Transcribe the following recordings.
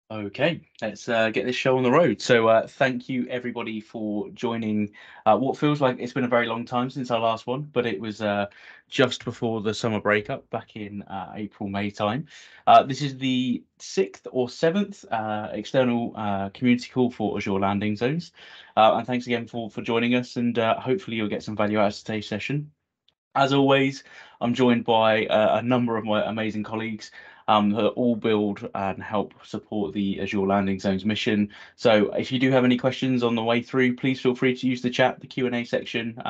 Okay, let's get this show on the road. So, thank you everybody for joining. What feels like it's been a very long time since our last one, but it was just before the summer breakup back in April, May time. This is the sixth or seventh external community call for Azure landing zones. And thanks again for joining us, and hopefully you'll get some value out of today's session. As always, I'm joined by a number of my amazing colleagues who all build and help support the Azure Landing Zones mission. So if you do have any questions on the way through, please feel free to use the chat, the Q&A section.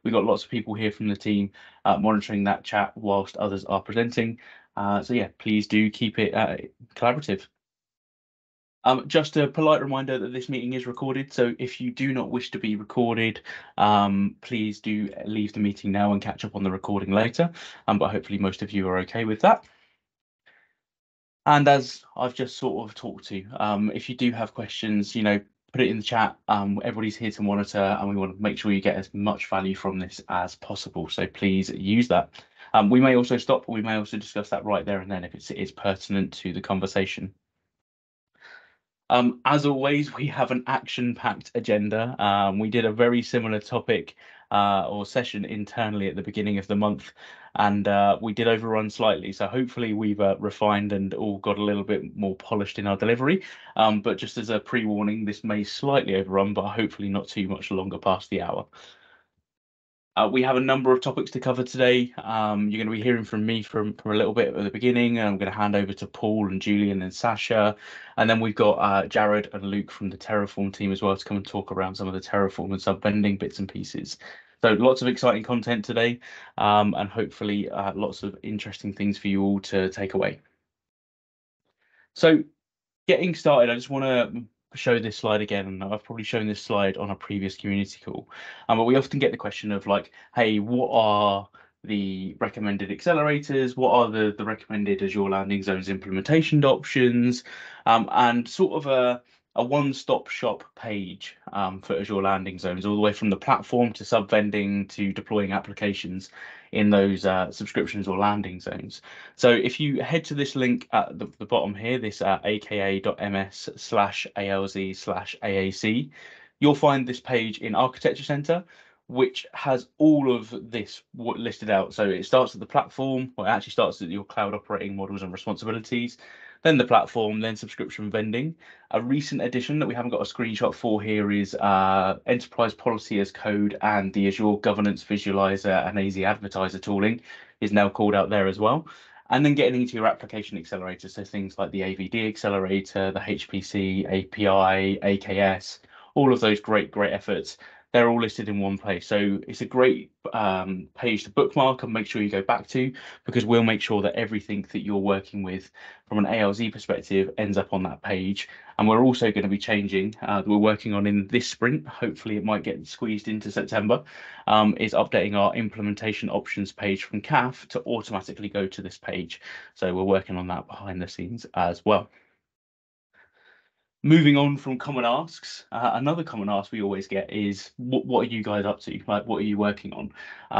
We've got lots of people here from the team monitoring that chat whilst others are presenting. So yeah, please do keep it collaborative. Just a polite reminder that this meeting is recorded, so if you do not wish to be recorded, please do leave the meeting now and catch up on the recording later. But hopefully most of you are okay with that. And as I've just sort of talked to, if you do have questions, put it in the chat. Everybody's here to monitor, and we want to make sure you get as much value from this as possible. So please use that. We may also stop, we may also discuss that right there and then if it is pertinent to the conversation. As always, we have an action-packed agenda. We did a very similar topic or session internally at the beginning of the month, and we did overrun slightly. So hopefully we've refined and all got a little bit more polished in our delivery. But just as a pre-warning, this may slightly overrun, but hopefully not too much longer past the hour. We have a number of topics to cover today. You're going to be hearing from me from a little bit at the beginning, and I'm going to hand over to Paul and Julian and Sasha. And then we've got Jared and Luke from the Terraform team as well to come and talk around some of the Terraform and sub-vending bits and pieces. So lots of exciting content today, and hopefully lots of interesting things for you all to take away. So getting started, I just want to show this slide again, and I've probably shown this slide on a previous community call. But we often get the question of like, hey, what are the recommended accelerators? What are the recommended Azure Landing Zones implementation options? And sort of a one-stop shop page for Azure Landing Zones, all the way from the platform to sub-vending to deploying applications in those subscriptions or landing zones. So if you head to this link at the bottom here, this aka.ms/alz/AAC, you'll find this page in Architecture Center, which has all of this listed out. So it starts at the platform, or it actually starts at your cloud operating models and responsibilities, then the platform, then subscription vending. A recent addition that we haven't got a screenshot for here is Enterprise Policy as Code, and the Azure Governance Visualizer and AZ Advertiser tooling is now called out there as well. And then getting into your application accelerator, so things like the AVD accelerator, the HPC, API, AKS, all of those great efforts. They're all listed in one place. So it's a great page to bookmark and make sure you go back to, because we'll make sure that everything that you're working with from an ALZ perspective ends up on that page. And we're also going to be changing, we're working on in this sprint, hopefully it might get squeezed into September, is updating our implementation options page from CAF to automatically go to this page. So we're working on that behind the scenes as well. Moving on from common asks, another common ask we always get is, what are you guys up to? Like, what are you working on?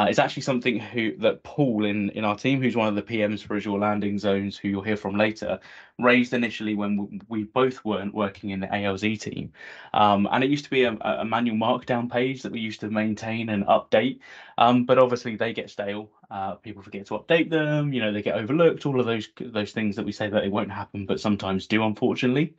It's actually something that Paul in our team, who's one of the PMs for Azure Landing Zones, who you'll hear from later, raised initially when we both weren't working in the ALZ team. And it used to be a manual markdown page that we used to maintain and update. But obviously they get stale. People forget to update them. They get overlooked. All of those things that we say that it won't happen, but sometimes do, unfortunately.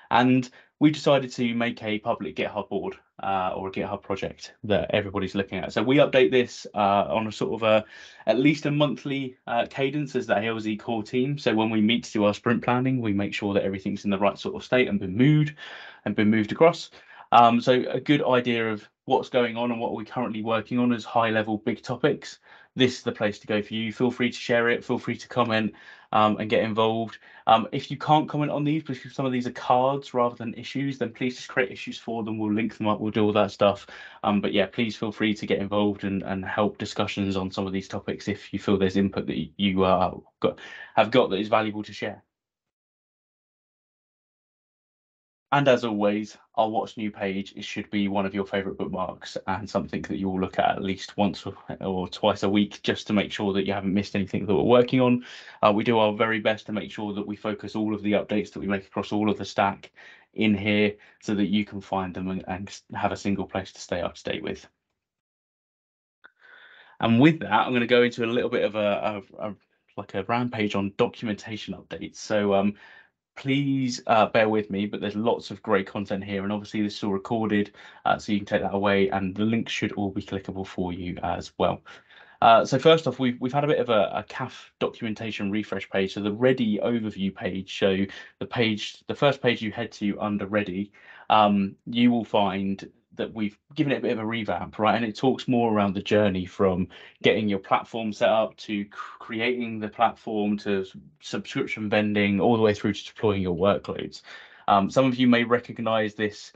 And we decided to make a public GitHub board or a GitHub project that everybody's looking at. So we update this on a sort of at least a monthly cadence as the ALZ core team. So when we meet to do our sprint planning, we make sure that everything's in the right sort of state and been moved across. So a good idea of what's going on and what we're currently working on as high level big topics. This is the place to go for you. Feel free to share it. Feel free to comment and get involved. If you can't comment on these, because some of these are cards rather than issues, then please just create issues for them. We'll link them up. We'll do all that stuff. But yeah, please feel free to get involved and help discussions on some of these topics if you feel there's input that you have got that is valuable to share. And as always, our What's New page should be one of your favorite bookmarks and something that you'll look at least once or twice a week just to make sure that you haven't missed anything that we're working on. We do our very best to make sure that we focus all of the updates that we make across all of the stack in here so that you can find them and have a single place to stay up to date with. And with that, I'm going to go into a little bit of like a rampage on documentation updates. So please bear with me, but there's lots of great content here, and obviously this is all recorded, so you can take that away, and the links should all be clickable for you as well. So first off, we've had a bit of a CAF documentation refresh page. So the Ready overview page. So the first page you head to under Ready, you will find that we've given it a bit of a revamp, right? And it talks more around the journey from getting your platform set up to creating the platform to subscription vending, all the way through to deploying your workloads. Some of you may recognize this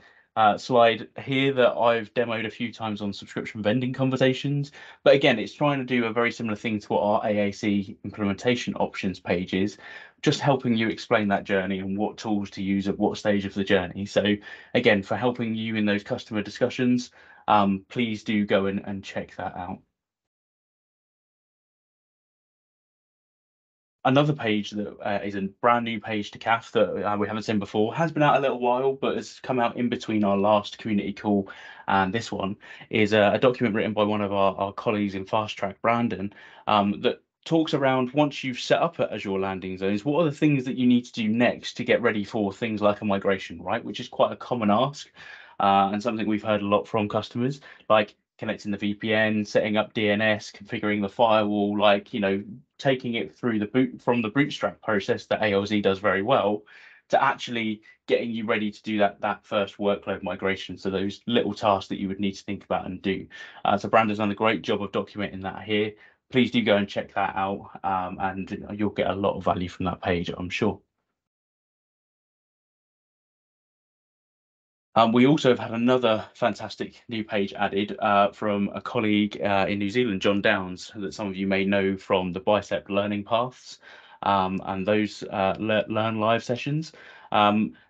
slide here that I've demoed a few times on subscription vending conversations. But again, it's trying to do a very similar thing to what our AAC implementation options page is, just helping you explain that journey and what tools to use at what stage of the journey. So again, for helping you in those customer discussions, please do go and check that out. Another page that is a brand new page to CAF that we haven't seen before, has been out a little while, but has come out in between our last community call and this one, is a document written by one of our colleagues in Fast Track, Brandon, that talks around once you've set up at Azure landing zones, what are the things that you need to do next to get ready for things like a migration, right? Which is quite a common ask and something we've heard a lot from customers, like connecting the VPN, setting up DNS, configuring the firewall, like, taking it through from the bootstrap process that ALZ does very well to actually getting you ready to do that first workload migration. So those little tasks that you would need to think about and do. So Brandon's done a great job of documenting that here. Please do go and check that out, and you'll get a lot of value from that page, I'm sure. We also have had another fantastic new page added from a colleague in New Zealand, John Downs, that some of you may know from the Bicep Learning Paths and those Learn Live sessions.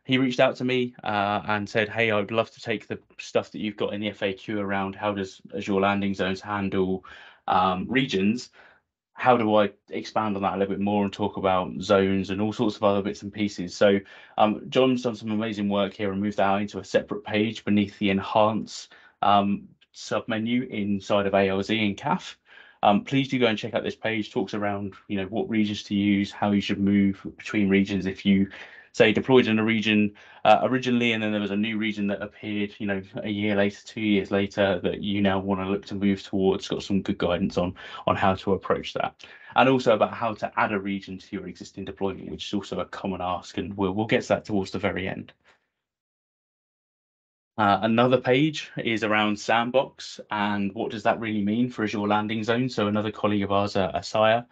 He reached out to me and said, hey, I'd love to take the stuff that you've got in the FAQ around how does Azure Landing Zones handle regions. How do I expand on that a little bit more and talk about zones and all sorts of other bits and pieces? So John's done some amazing work here and moved that out into a separate page beneath the Enhance submenu inside of ALZ and CAF. Please do go and check out this page. Talks around what regions to use, how you should move between regions if you say deployed in a region originally and then there was a new region that appeared a year later, 2 years later, that you now want to look to move towards. Got some good guidance on how to approach that, and also about how to add a region to your existing deployment, which is also a common ask, and we'll get to that towards the very end. Another page is around sandbox and what does that really mean for Azure Landing Zone. So another colleague of ours, Asaya,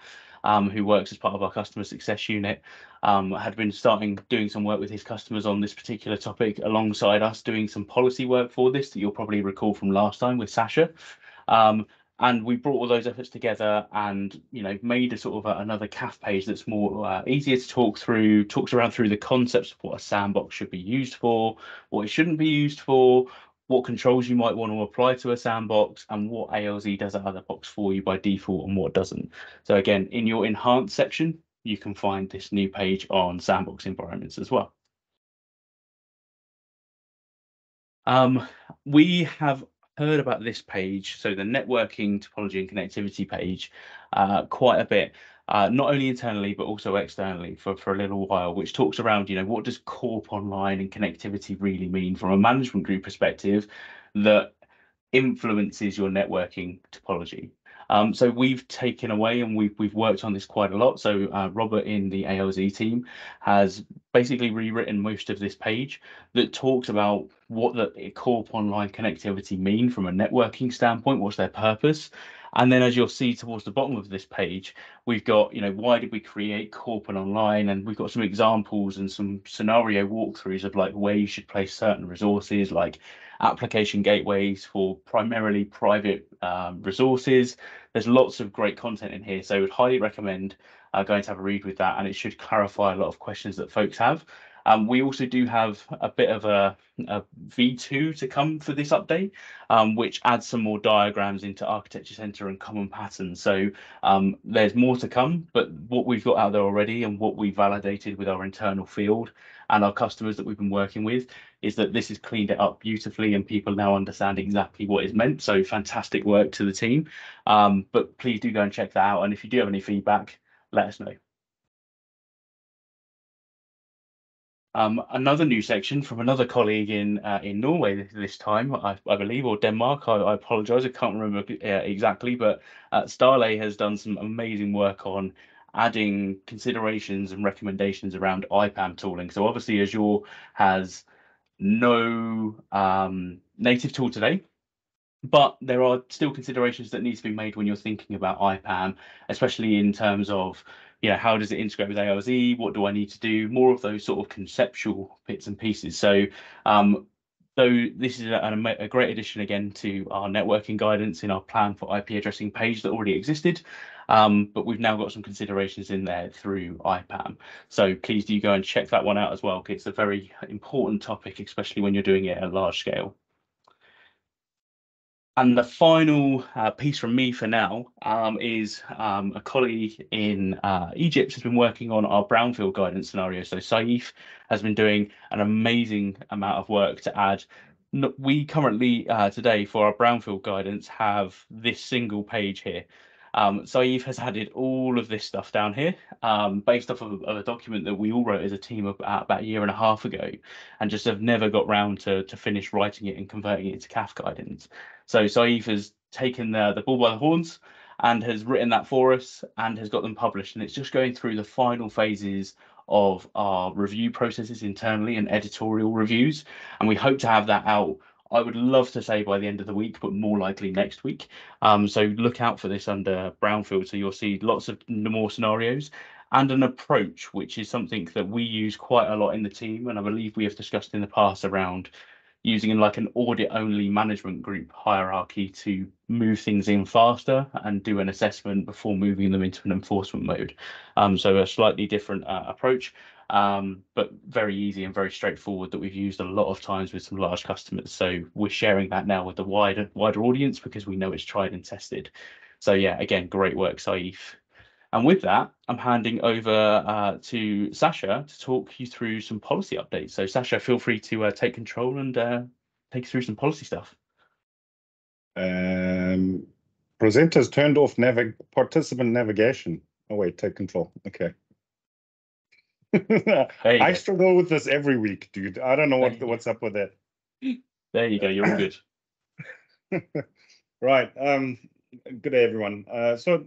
who works as part of our customer success unit, had been doing some work with his customers on this particular topic alongside us doing some policy work for this that you'll probably recall from last time with Sasha. And we brought all those efforts together and made a sort of another CAF page that's more easier to talk through, talks around through the concepts of what a sandbox should be used for, what it shouldn't be used for, what controls you might want to apply to a sandbox, and what ALZ does out of the box for you by default and what doesn't. So again, in your enhanced section, you can find this new page on sandbox environments as well. We have heard about this page, so the networking, topology, and connectivity page, quite a bit, not only internally but also externally for a little while, which talks around, what does Corp Online and connectivity really mean from a management group perspective that influences your networking topology. So we've taken away and we've worked on this quite a lot. So Robert in the ALZ team has basically rewritten most of this page that talks about what the Corp Online connectivity mean from a networking standpoint, what's their purpose. And then as you'll see towards the bottom of this page, we've got, why did we create Corp and Online? And we've got some examples and some scenario walkthroughs of like where you should place certain resources, like application gateways for primarily private resources. There's lots of great content in here, so I would highly recommend going to have a read with that, and it should clarify a lot of questions that folks have. We also do have a bit of a V2 to come for this update, which adds some more diagrams into Architecture Center and common patterns. So there's more to come, but what we've got out there already and what we validated with our internal field and our customers that we've been working with is that this has cleaned it up beautifully and people now understand exactly what is meant. So fantastic work to the team. But please do go and check that out. And if you do have any feedback, let us know. Another new section from another colleague in Norway this time, I believe, or Denmark. I apologise, I can't remember exactly, but Starlay has done some amazing work on adding considerations and recommendations around IPAM tooling. So obviously Azure has no native tool today, but there are still considerations that need to be made when you're thinking about IPAM, especially in terms of, how does it integrate with ALZ? What do I need to do? More of those sort of conceptual bits and pieces. So, though this is a great addition again to our networking guidance in our plan for IP addressing page that already existed, but we've now got some considerations in there through IPAM. So please do go and check that one out as well. It's a very important topic, especially when you're doing it at a large scale. And the final piece from me for now is a colleague in Egypt has been working on our brownfield guidance scenario. So Saif has been doing an amazing amount of work to add. We currently today for our brownfield guidance have this single page here. Saif has added all of this stuff down here based off of a document that we all wrote as a team about a year and a half ago, and just have never got round to finish writing it and converting it into CAF guidance. So Saif has taken the bull by the horns and has written that for us and has got them published. And it's just going through the final phases of our review processes internally and editorial reviews. And we hope to have that out, I would love to say by the end of the week, but more likely next week. So look out for this under Brownfield. So you'll see lots of more scenarios and an approach, which is something that we use quite a lot in the team. And I believe we have discussed in the past around using like an audit only management group hierarchy to move things in faster and do an assessment before moving them into an enforcement mode. So a slightly different approach, but very easy and very straightforward that we've used a lot of times with some large customers. So we're sharing that now with the wider audience because we know it's tried and tested. So yeah, again, great work, Saif. And with that, I'm handing over to Sasha to talk you through some policy updates. So Sasha, feel free to take control and take us through some policy stuff. Presenters turned off participant navigation. Oh wait, take control. Okay. I struggle with this every week, dude. I don't know what's up with that. There you go. You're all good. Right. Good day, everyone. So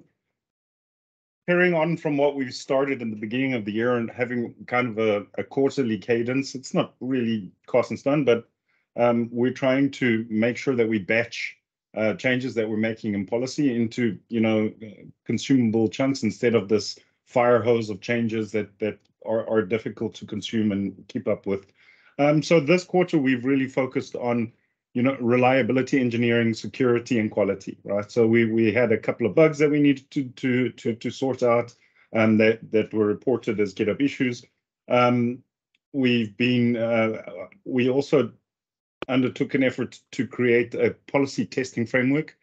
carrying on from what we've started in the beginning of the year and having kind of a quarterly cadence, it's not really cast in stone, but we're trying to make sure that we batch changes that we're making in policy into, consumable chunks instead of this fire hose of changes that are difficult to consume and keep up with. So this quarter, we've really focused on reliability, engineering, security, and quality, right? So we had a couple of bugs that we needed to sort out, and that were reported as GitHub issues. We also undertook an effort to create a policy testing framework,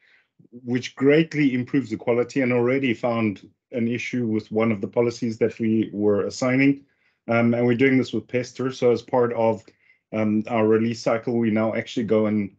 which greatly improves the quality, and already found an issue with one of the policies that we were assigning. And we're doing this with Pester. So as part of our release cycle, we now actually go and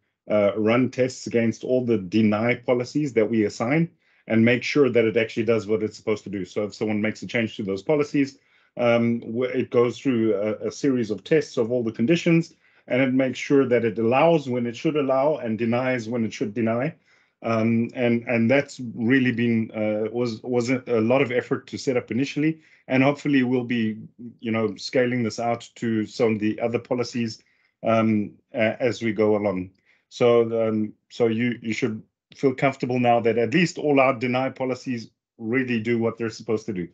run tests against all the deny policies that we assign and make sure that it actually does what it's supposed to do. So if someone makes a change to those policies, it goes through a series of tests of all the conditions, and it makes sure that it allows when it should allow and denies when it should deny. And that's really been was a lot of effort to set up initially, and hopefully we'll be scaling this out to some of the other policies as we go along. So you should feel comfortable now that at least all our deny policies really do what they're supposed to do.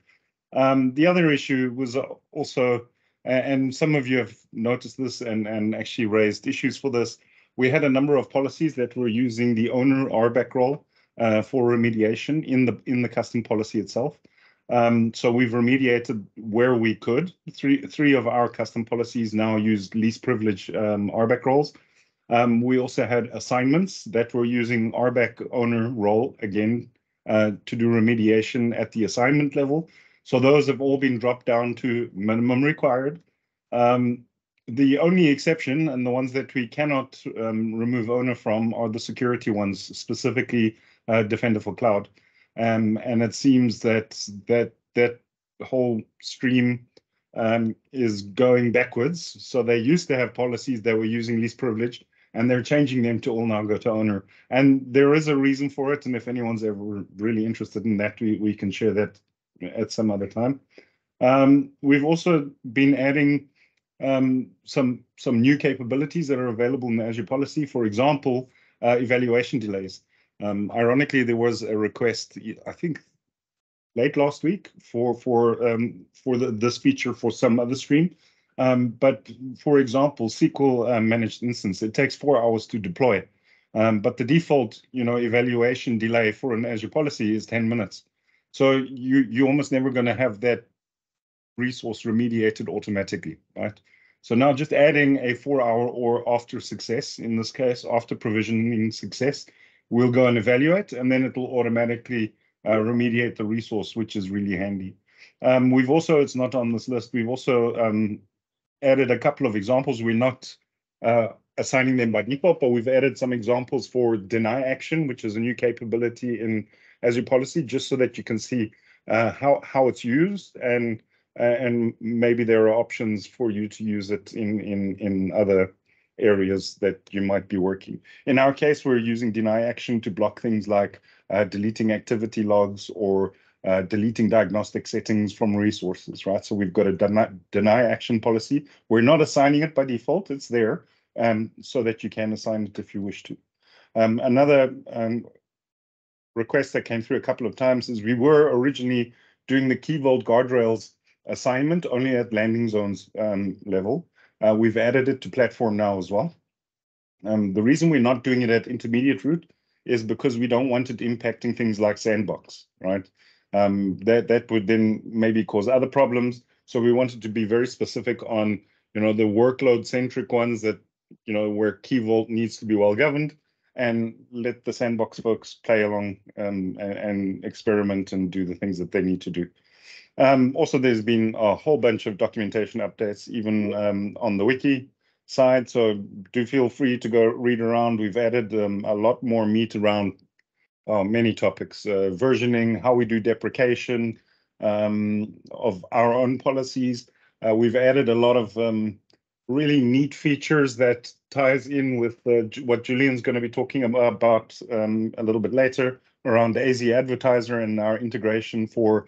The other issue was also, and some of you have noticed this and actually raised issues for this. We had a number of policies that were using the owner RBAC role for remediation in the custom policy itself. So we've remediated where we could. Three of our custom policies now use least privilege RBAC roles. We also had assignments that were using RBAC owner role again to do remediation at the assignment level. So those have all been dropped down to minimum required. The only exception, and the ones that we cannot remove owner from, are the security ones, specifically Defender for Cloud. And it seems that whole stream is going backwards. So they used to have policies that were using least privilege, and they're changing them to all now go to owner. And there is a reason for it. And if anyone's ever really interested in that, we can share that at some other time. We've also been adding some new capabilities that are available in the Azure policy. For example, evaluation delays. Ironically, there was a request, I think, late last week for this feature for some other stream. But for example, SQL managed instance, it takes 4 hours to deploy. But the default, evaluation delay for an Azure policy is 10 minutes. So you're almost never going to have that resource remediated automatically, right? So now just adding a 4-hour or after success, in this case, after provisioning success, we'll go and evaluate, and then it will automatically remediate the resource, which is really handy. We've also, it's not on this list, we've also added a couple of examples. We're not assigning them by default, but we've added some examples for deny action, which is a new capability in Azure policy, just so that you can see how it's used, and maybe there are options for you to use it in other areas that you might be working. In our case, we're using deny action to block things like deleting activity logs or deleting diagnostic settings from resources, right? So we've got a deny action policy. We're not assigning it by default, it's there, so that you can assign it if you wish to. Another request that came through a couple of times is we were originally doing the key vault guardrails assignment only at landing zones level. We've added it to platform now as well. The reason we're not doing it at intermediate route is because we don't want it impacting things like sandbox, right? That would then maybe cause other problems. So we wanted to be very specific on, the workload-centric ones that, where key vault needs to be well governed, and let the sandbox folks play along and experiment and do the things that they need to do. Also, there's been a whole bunch of documentation updates, even on the wiki side. So do feel free to go read around. We've added a lot more meat around many topics, versioning, how we do deprecation of our own policies. We've added a lot of really neat features that ties in with what Julian's going to be talking about a little bit later around the AZ advertiser and our integration for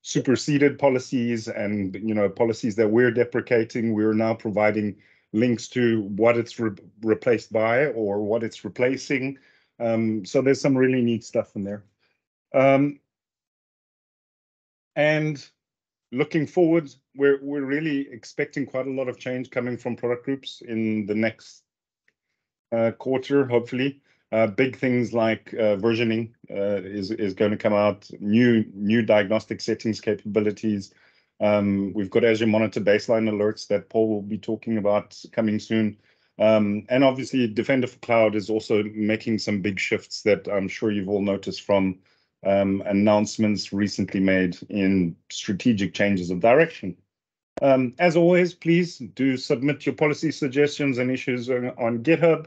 superseded policies and policies that we're deprecating. We're now providing links to what it's replaced by or what it's replacing. So there's some really neat stuff in there. And looking forward, we're really expecting quite a lot of change coming from product groups in the next quarter, hopefully. Big things like versioning is going to come out, new diagnostic settings capabilities. We've got Azure Monitor baseline alerts that Paul will be talking about coming soon. And obviously, Defender for Cloud is also making some big shifts that I'm sure you've all noticed from announcements recently made in strategic changes of direction. As always, please do submit your policy suggestions and issues on GitHub.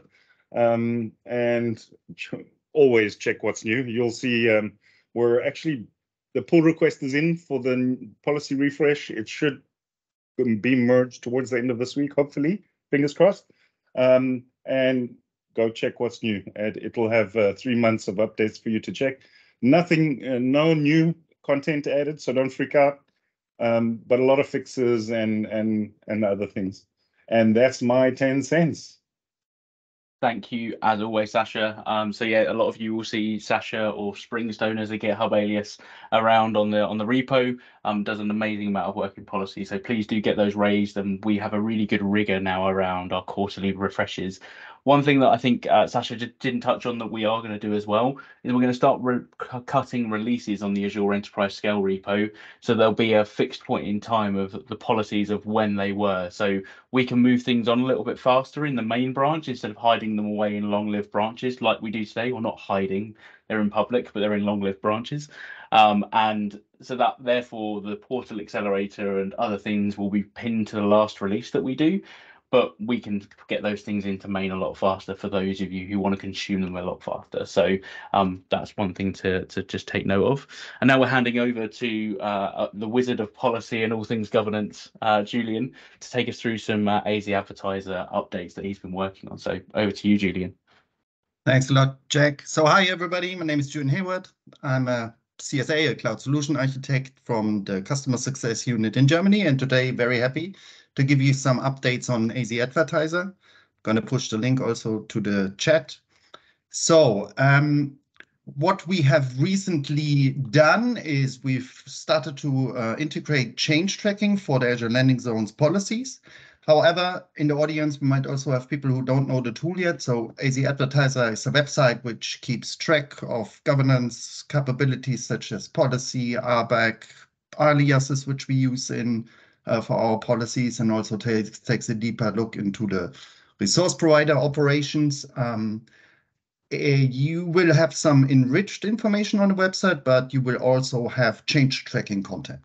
And always check what's new. You'll see we're actually, the pull request is in for the policy refresh. It should be merged towards the end of this week, hopefully, fingers crossed. And go check what's new. It'll have 3 months of updates for you to check. Nothing, no new content added, so don't freak out. But a lot of fixes and other things. And that's my 10 cents. Thank you, as always, Sasha. So yeah, a lot of you will see Sasha or Springstone as a GitHub alias around on the repo. Does an amazing amount of work in policy. So please do get those raised, and we have a really good rigor now around our quarterly refreshes One thing that I think Sasha didn't touch on that we are going to do as well is we're going to start cutting releases on the Azure Enterprise Scale repo. So there'll be a fixed point in time of the policies of when they were. So we can move things on a little bit faster in the main branch instead of hiding them away in long-lived branches like we do today. Well, not hiding, they're in public, but they're in long-lived branches. And so that therefore the portal accelerator and other things will be pinned to the last release that we do, but we can get those things into main a lot faster for those of you who want to consume them a lot faster. So that's one thing to just take note of. And now we're handing over to the wizard of policy and all things governance, Julian, to take us through some AZ Advertiser updates that he's been working on. So over to you, Julian. Thanks a lot, Jack. So hi, everybody. My name is Julian Hayward. I'm a CSA, a cloud solution architect from the customer success unit in Germany. And today, very happy to give you some updates on AZ Advertiser. Going to push the link also to the chat. So what we have recently done is we've started to integrate change tracking for the Azure Landing Zones policies. However, in the audience, we might also have people who don't know the tool yet. So AZ Advertiser is a website which keeps track of governance capabilities such as policy, RBAC, aliases, which we use in for our policies, and also takes a deeper look into the resource provider operations. You will have some enriched information on the website, but you will also have change tracking content.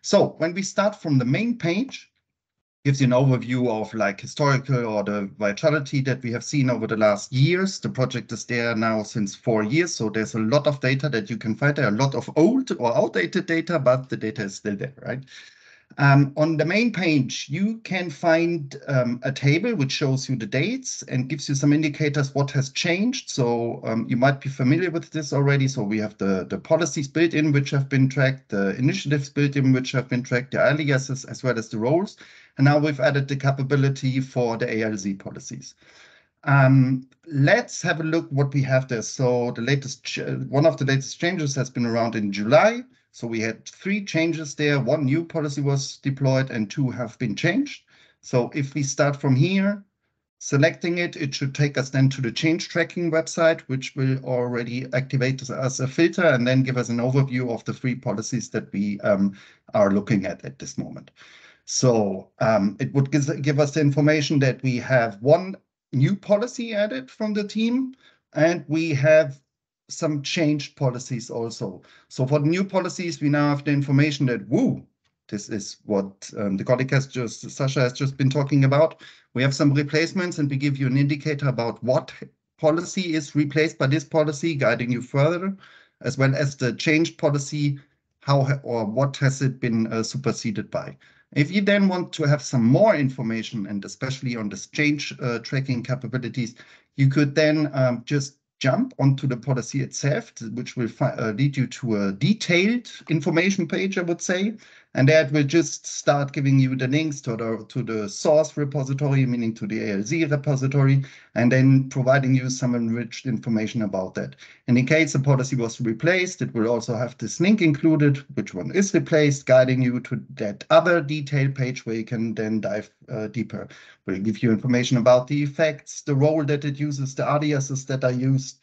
So when we start from the main page, gives you an overview of like historical or the vitality that we have seen over the last years. The project is there now since 4 years, so there's a lot of data that you can find there, a lot of old or outdated data, but the data is still there, right? On the main page, you can find a table which shows you the dates and gives you some indicators what has changed. So you might be familiar with this already. So we have the policies built in which have been tracked, the initiatives built in which have been tracked, the aliases, as well as the roles. And now we've added the capability for the ALZ policies. Let's have a look what we have there. So the latest, one of the latest changes has been around in July. So we had 3 changes there. 1 new policy was deployed and 2 have been changed. So if we start from here, selecting it, it should take us then to the change tracking website, which will already activate as a filter and then give us an overview of the 3 policies that we are looking at this moment. So it would give us the information that we have 1 new policy added from the team, and we have some changed policies also. So for the new policies, we now have the information that, this is what the colleague Sasha has just been talking about. We have some replacements, and we give you an indicator about what policy is replaced by this policy, guiding you further, as well as the changed policy, how or what has it been superseded by. If you then want to have some more information, and especially on the change tracking capabilities, you could then just jump onto the policy itself, which will lead you to a detailed information page, I would say. And that will just start giving you the links to the source repository, meaning to the ALZ repository, and then providing you some enriched information about that. And in case a policy was replaced, it will also have this link included, which one is replaced, guiding you to that other detailed page where you can then dive deeper. We'll give you information about the effects, the role that it uses, the aliases that are used,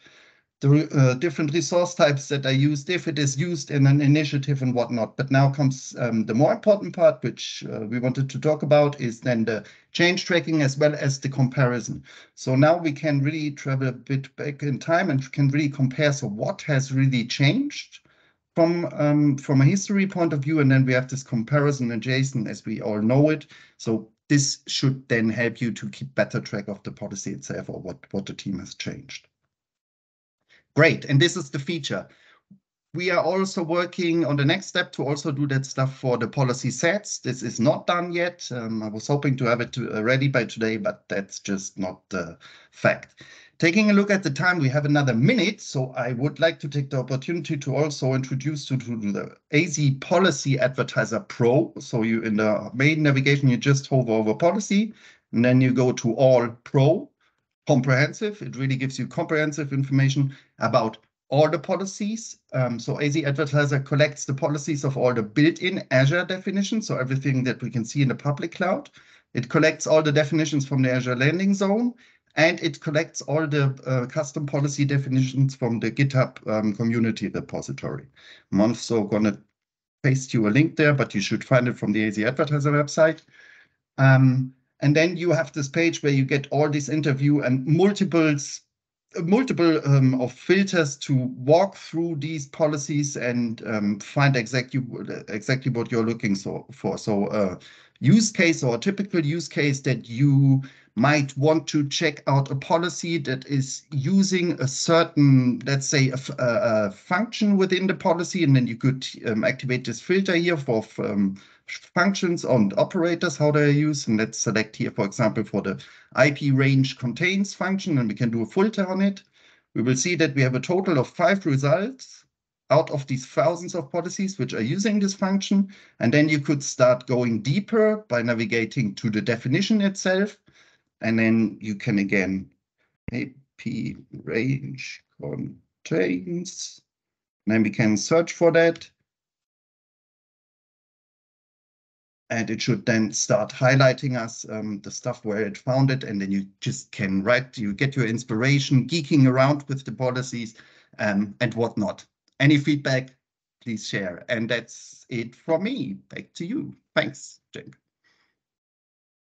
the different resource types that are used, if it is used in an initiative and whatnot. But now comes the more important part, which we wanted to talk about, is then the change tracking as well as the comparison. So now we can really travel a bit back in time and can really compare. So what has really changed from a history point of view, and then we have this comparison adjacent as we all know it. So this should then help you to keep better track of the policy itself or what the team has changed. Great, and this is the feature. We are also working on the next step to also do that stuff for the policy sets. This is not done yet. I was hoping to have it ready by today, but that's just not the fact. Taking a look at the time, we have another minute, so I would like to take the opportunity to also introduce you to the AZ Policy Advertiser Pro. So you in the main navigation, you just hover over policy, and then you go to All Pro. Comprehensive. It really gives you comprehensive information about all the policies. So AZ Advertiser collects the policies of all the built-in Azure definitions, so everything that we can see in the public cloud. It collects all the definitions from the Azure Landing Zone And it collects all the custom policy definitions from the GitHub community repository. I'm also going to paste you a link there, but you should find it from the AZ Advertiser website. And then you have this page where you get all this interview and multiple of filters to walk through these policies and find exactly what you're looking for. So use case or a typical use case that you might want to check out a policy that is using a certain, let's say, a function within the policy, and then you could activate this filter here for functions and operators, how they're used. And let's select here, for example, for the IP range contains function, and we can do a filter on it. We will see that we have a total of 5 results out of these thousands of policies which are using this function. And then you could start going deeper by navigating to the definition itself. And then you can again, IP range contains, and then we can search for that. And it should then start highlighting us the stuff where it found it. And then you just can write, you get your inspiration, geeking around with the policies and whatnot. Any feedback, please share. And that's it from me. Back to you. Thanks, Jake.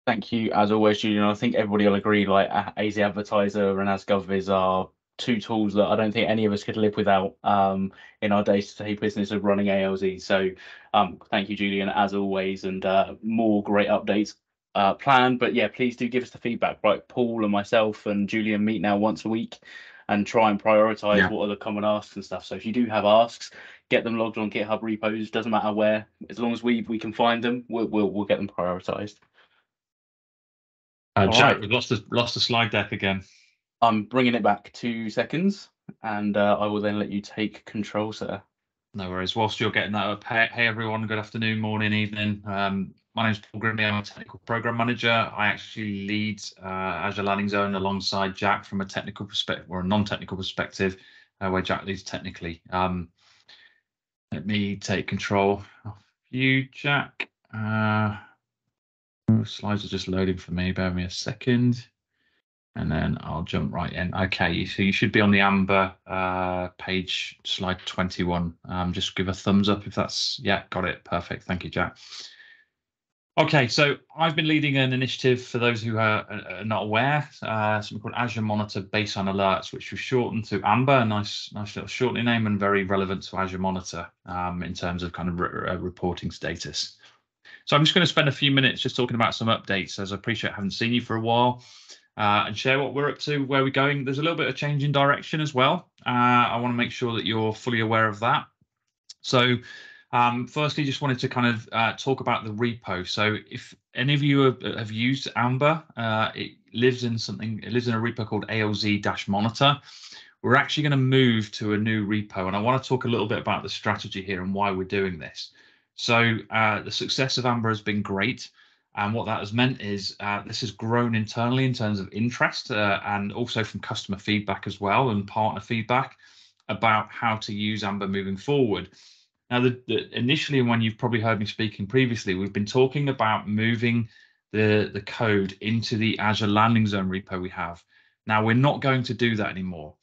Thank you, as always, Julian. I think everybody will agree, like AZ Advertiser and AsGovViz are 2 tools that I don't think any of us could live without in our day-to-day business of running ALZ. So thank you, Julian, as always, and more great updates planned. But yeah, please do give us the feedback. Right, Paul and myself and Julian meet now once a week and try and prioritize what are the common asks and stuff. So if you do have asks, get them logged on GitHub repos. Doesn't matter where, as long as we can find them, we'll get them prioritized. Jack, we've lost the slide deck again. I'm bringing it back 2 seconds, and I will then let you take control, sir. No worries. Whilst you're getting that up, hey everyone, good afternoon, morning, evening. My name's Paul Grimley. I'm a technical program manager. I actually lead Azure Landing Zone alongside Jack from a technical perspective or a non-technical perspective, where Jack leads technically. Let me take control of you, Jack. Slides are just loading for me. Bear with me a second, and then I'll jump right in. Okay, so you should be on the Amber page, slide 21. Just give a thumbs up if that's, yeah, got it. Perfect. Thank you, Jack. Okay, so I've been leading an initiative, for those who are not aware, something called Azure Monitor Baseline Alerts, which was shortened to Amber, a nice little shortening name and very relevant to Azure Monitor in terms of kind of reporting status. So I'm just going to spend a few minutes just talking about some updates, as I appreciate I haven't seen you for a while, and share what we're up to, where we're going. There's a little bit of change in direction as well. I want to make sure that you're fully aware of that. So firstly, just wanted to kind of talk about the repo. So if any of you have used Amber, it lives in a repo called ALZ-Monitor. We're actually going to move to a new repo, and I want to talk a little bit about the strategy here and why we're doing this. So the success of Amber has been great, and what that has meant is this has grown internally in terms of interest and also from customer feedback as well and partner feedback about how to use Amber moving forward. Now, initially, when you've probably heard me speaking previously, we've been talking about moving the code into the Azure Landing Zone repo we have. Now, we're not going to do that anymore.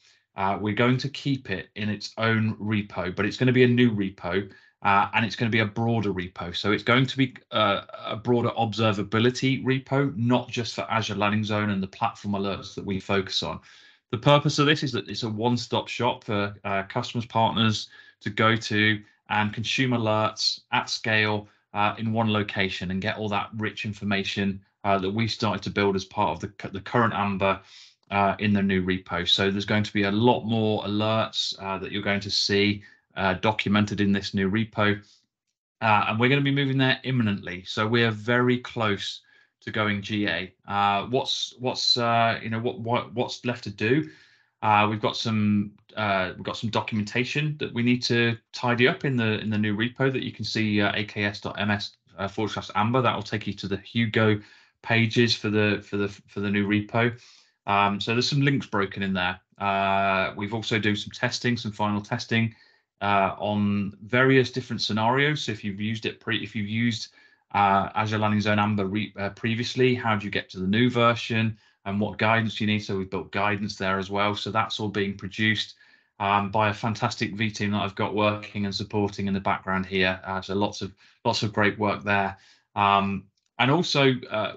We're going to keep it in its own repo, but it's going to be a new repo. And it's going to be a broader repo. So it's going to be a broader observability repo, not just for Azure Landing Zone and the platform alerts that we focus on. The purpose of this is that it's a one-stop shop for customers, partners to go to and consume alerts at scale in one location and get all that rich information that we started to build as part of the current Amber in the new repo. So there's going to be a lot more alerts that you're going to see documented in this new repo, and we're going to be moving there imminently. So we are very close to going GA. What's left to do? We've got some documentation that we need to tidy up in the new repo that you can see aks.ms/amber. That will take you to the Hugo pages for the new repo. So there's some links broken in there. We've also done some testing, some final testing on various different scenarios. So if you've used it, if you've used Azure Landing Zone Amber previously, how do you get to the new version? and what guidance you need. So we've built guidance there as well. So that's all being produced by a fantastic V team that I've got working and supporting in the background here. So lots of great work there. And also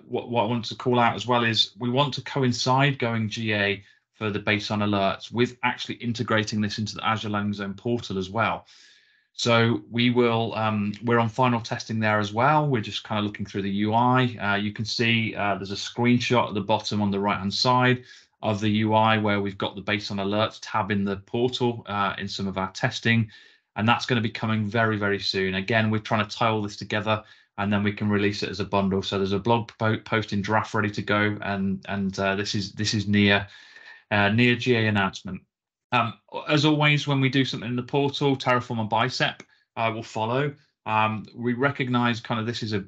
what I want to call out as well is we want to coincide going GA for the baseline alerts with actually integrating this into the Azure Landing Zone portal as well. So we're on final testing there as well. We're just kind of looking through the UI. You can see there's a screenshot at the bottom on the right hand side of the UI where we've got the baseline alerts tab in the portal in some of our testing, and that's going to be coming very, very soon. Again, we're trying to tie all this together, and then we can release it as a bundle. So there's a blog post in draft ready to go, and this is near GA announcement. As always, when we do something in the portal, Terraform and Bicep will follow. We recognize kind of this is a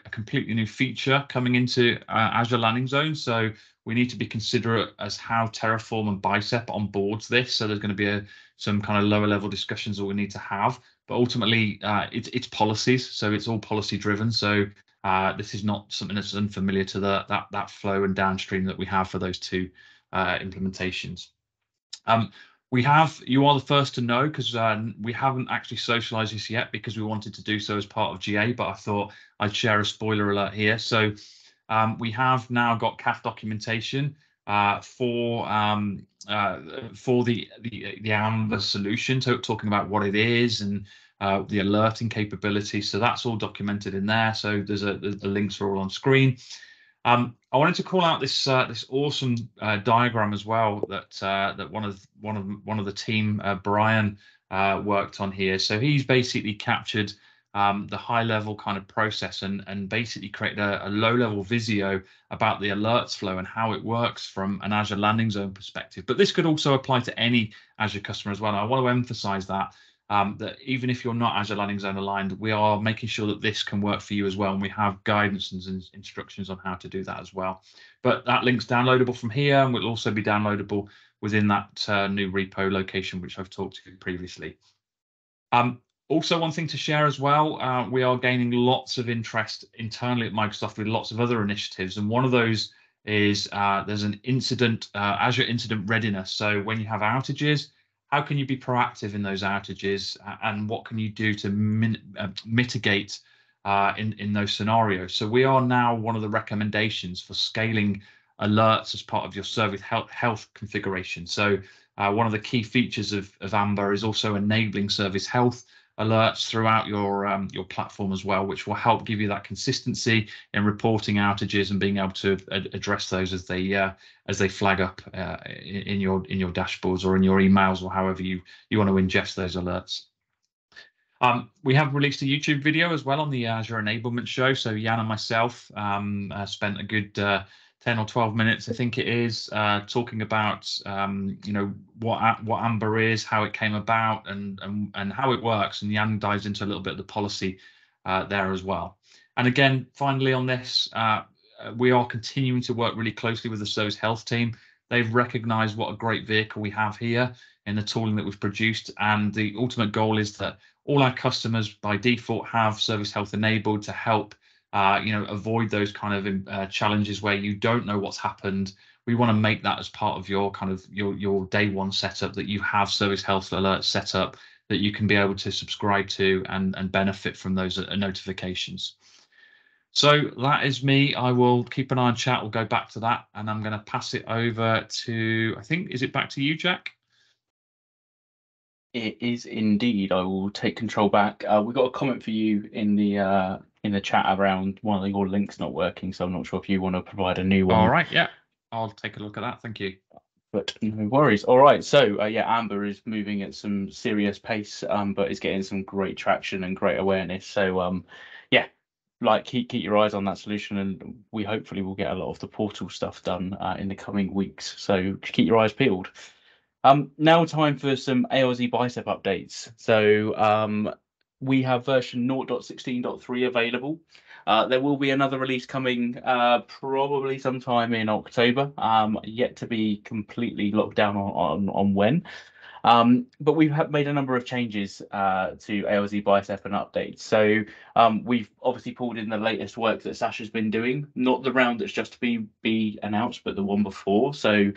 completely new feature coming into Azure Landing Zone, so we need to be considerate as how Terraform and Bicep onboards this. So there's going to be some kind of lower level discussions that we need to have, but ultimately it's policies, so it's all policy driven. So this is not something that's unfamiliar to that flow and downstream that we have for those two implementations. You are the first to know because we haven't actually socialized this yet because we wanted to do so as part of GA, but I thought I'd share a spoiler alert here. So we have now got CAF documentation for the Amber solution, so talking about what it is and the alerting capability. So that's all documented in there. So the links are all on screen. I wanted to call out this awesome diagram as well that one of the team, Brian, worked on here. So he's basically captured the high level kind of process and basically created a low level Visio about the alerts flow and how it works from an Azure Landing Zone perspective. But this could also apply to any Azure customer as well. And I want to emphasize that even if you're not Azure Landing Zone aligned, we are making sure that this can work for you as well. And we have guidance and instructions on how to do that as well. But that link's downloadable from here and will also be downloadable within that new repo location, which I've talked to previously. Also, one thing to share as well, we are gaining lots of interest internally at Microsoft with lots of other initiatives. And one of those is there's an Azure incident readiness. So when you have outages, how can you be proactive in those outages and what can you do to mitigate in those scenarios? So we are now one of the recommendations for scaling alerts as part of your service health configuration. So one of the key features of Amber is also enabling service health alerts throughout your platform as well, which will help give you that consistency in reporting outages and being able to address those as they flag up in your dashboards or in your emails or however you want to ingest those alerts. We have released a YouTube video as well on the Azure Enablement Show. So Jan and myself spent a good 10 or 12 minutes, I think it is, talking about what Amber is, how it came about, and how it works. And Jan dives into a little bit of the policy there as well. And again, finally on this, we are continuing to work really closely with the Service Health team. They've recognised what a great vehicle we have here in the tooling that we've produced, and the ultimate goal is that all our customers by default have Service Health enabled to help avoid those kind of challenges where you don't know what's happened. We want to make that as part of your kind of your day one setup, that you have Service Health alerts set up that you can be able to subscribe to and benefit from those notifications. So that is me. I will keep an eye on chat. We'll go back to that, and I'm going to pass it over to, I think, is it back to you, Jack? It is indeed. I will take control back. We've got a comment for you in the chat around one of your links not working, so I'm not sure if you want to provide a new one. All right, yeah, I'll take a look at that. Thank you. But no worries. All right, so yeah, Amber is moving at some serious pace, but is getting some great traction and great awareness. So yeah, like keep your eyes on that solution, and we hopefully will get a lot of the portal stuff done in the coming weeks. So keep your eyes peeled. Now time for some ALZ Bicep updates. So we have version 0.16.3 available. There will be another release coming probably sometime in October, yet to be completely locked down on when. But we've made a number of changes to ALZ Bicep and updates. So we've obviously pulled in the latest work that Sasha's been doing, not the round that's just to be announced, but the one before. So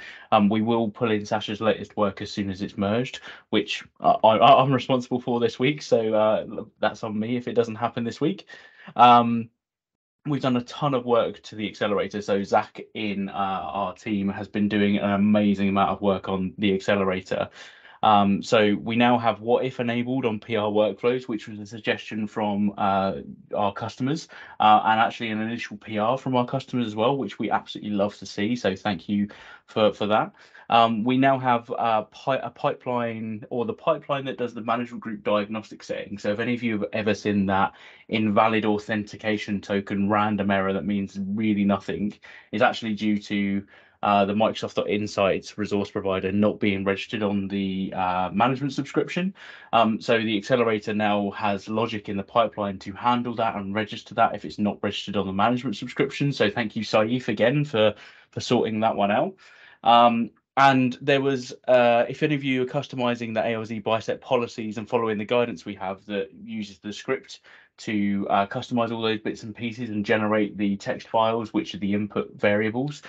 we will pull in Sasha's latest work as soon as it's merged, which I'm responsible for this week. So that's on me if it doesn't happen this week. We've done a ton of work to the accelerator. So Zach in our team has been doing an amazing amount of work on the accelerator. So we now have what if enabled on PR workflows, which was a suggestion from our customers and actually an initial PR from our customers as well, which we absolutely love to see. So thank you for that. We now have a pipeline, or the pipeline that does the management group diagnostic setting. So if any of you have ever seen that invalid authentication token random error that means really nothing, is actually due to the Microsoft.Insights resource provider not being registered on the management subscription. So the accelerator now has logic in the pipeline to handle that and register that if it's not registered on the management subscription. So thank you, Saif, again for sorting that one out. And there was, if any of you are customizing the ALZ Bicep policies and following the guidance we have that uses the script to customize all those bits and pieces and generate the text files, which are the input variables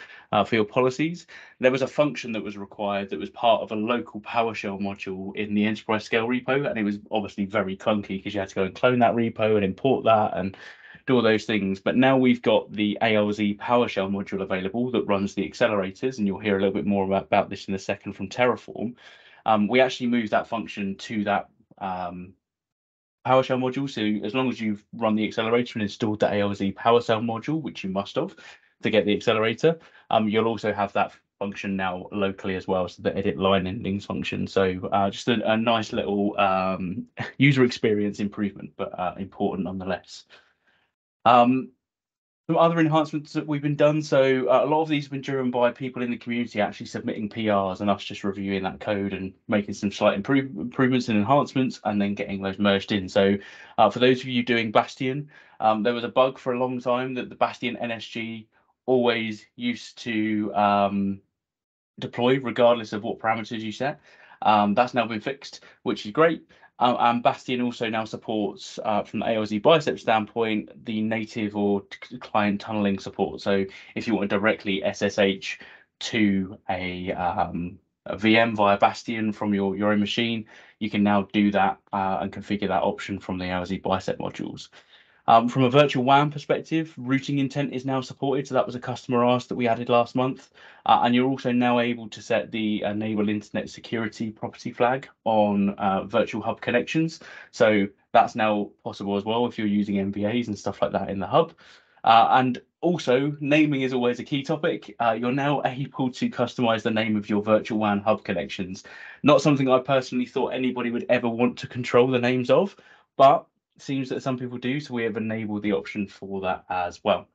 for your policies, there was a function that was required that was part of a local PowerShell module in the enterprise scale repo. And it was obviously very clunky because you had to go and clone that repo and import that and do all those things. But now we've got the ALZ PowerShell module available that runs the accelerators, and you'll hear a little bit more about this in a second from Terraform. We actually moved that function to that PowerShell module. So as long as you've run the accelerator and installed the ALZ PowerShell module, which you must have to get the accelerator, you'll also have that function now locally as well, so the edit line endings function. So just a nice little user experience improvement, but important nonetheless. Some other enhancements that we've been done. So a lot of these have been driven by people in the community actually submitting PRs and us just reviewing that code and making some slight improvements and enhancements and then getting those merged in. So for those of you doing Bastion, there was a bug for a long time that the Bastion NSG always used to deploy regardless of what parameters you set. That's now been fixed, which is great. And Bastion also now supports, from the ALZ Bicep standpoint, the native or client tunneling support. So if you want to directly SSH to a VM via Bastion from your own machine, you can now do that and configure that option from the ALZ Bicep modules. From a virtual WAN perspective, routing intent is now supported. So that was a customer ask that we added last month. And you're also now able to set the enable internet security property flag on virtual hub connections. So that's now possible as well if you're using MVAs and stuff like that in the hub. And also, naming is always a key topic. You're now able to customize the name of your virtual WAN hub connections. Not something I personally thought anybody would ever want to control the names of, but seems that some people do, so we have enabled the option for that as well.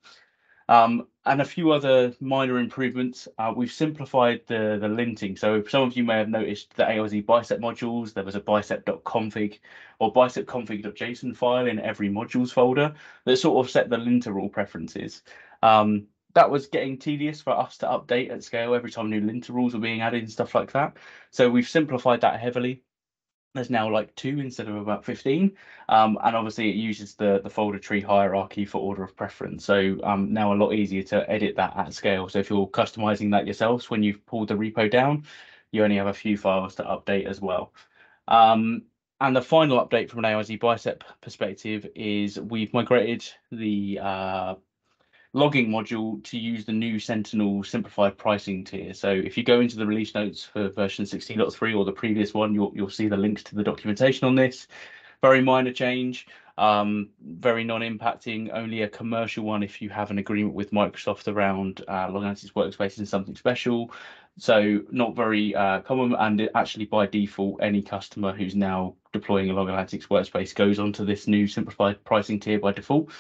And a few other minor improvements. We've simplified the linting. So some of you may have noticed the ALZ Bicep modules. There was a bicep.config or bicep.config.json file in every modules folder that sort of set the linter rule preferences. That was getting tedious for us to update at scale every time new linter rules were being added and stuff like that. So we've simplified that heavily. There's now like 2 instead of about 15, and obviously it uses the folder tree hierarchy for order of preference. So now a lot easier to edit that at scale. So if you're customizing that yourselves when you've pulled the repo down, you only have a few files to update as well. And the final update from an ALZ Bicep perspective is we've migrated the logging module to use the new Sentinel simplified pricing tier. So if you go into the release notes for version 16.3 or the previous one, you'll see the links to the documentation on this. Very minor change, very non-impacting, only a commercial one if you have an agreement with Microsoft around log analytics workspace and something special. So not very common, and actually by default, any customer who's now deploying a log analytics workspace goes onto this new simplified pricing tier by default.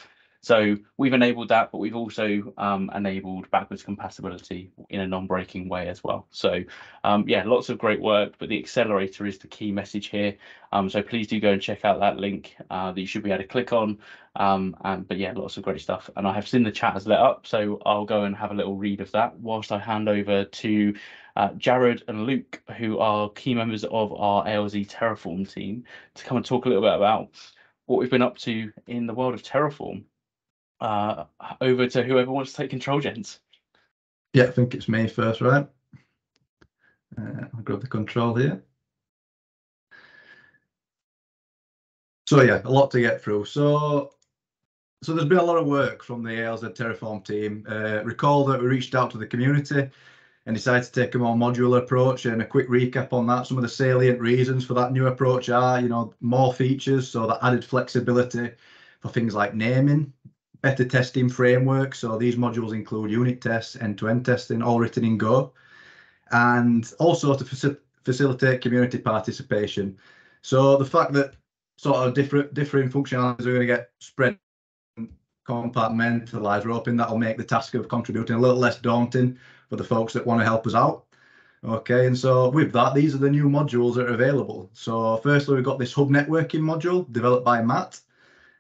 So we've enabled that, but we've also enabled backwards compatibility in a non-breaking way as well. So yeah, lots of great work, but the accelerator is the key message here. So please do go and check out that link that you should be able to click on. But yeah, lots of great stuff. And I have seen the chat has lit up, so I'll go and have a little read of that whilst I hand over to Jared and Luke, who are key members of our ALZ Terraform team, to come and talk a little bit about what we've been up to in the world of Terraform. Over to whoever wants to take control, gents. Yeah, I think it's me first, right? I'll grab the control here. So yeah, a lot to get through. So there's been a lot of work from the ALZ Terraform team. Recall that we reached out to the community and decided to take a more modular approach, and a quick recap on that. Some of the salient reasons for that new approach are, more features, so that added flexibility for things like naming, better testing framework. So these modules include unit tests, end-to-end testing, all written in Go, and also to facilitate community participation. So the fact that sort of different functionalities are going to get spread and compartmentalized, we're hoping that'll make the task of contributing a little less daunting for the folks that want to help us out. Okay, and so with that, these are the new modules that are available. So firstly, we've got this hub networking module developed by Matt.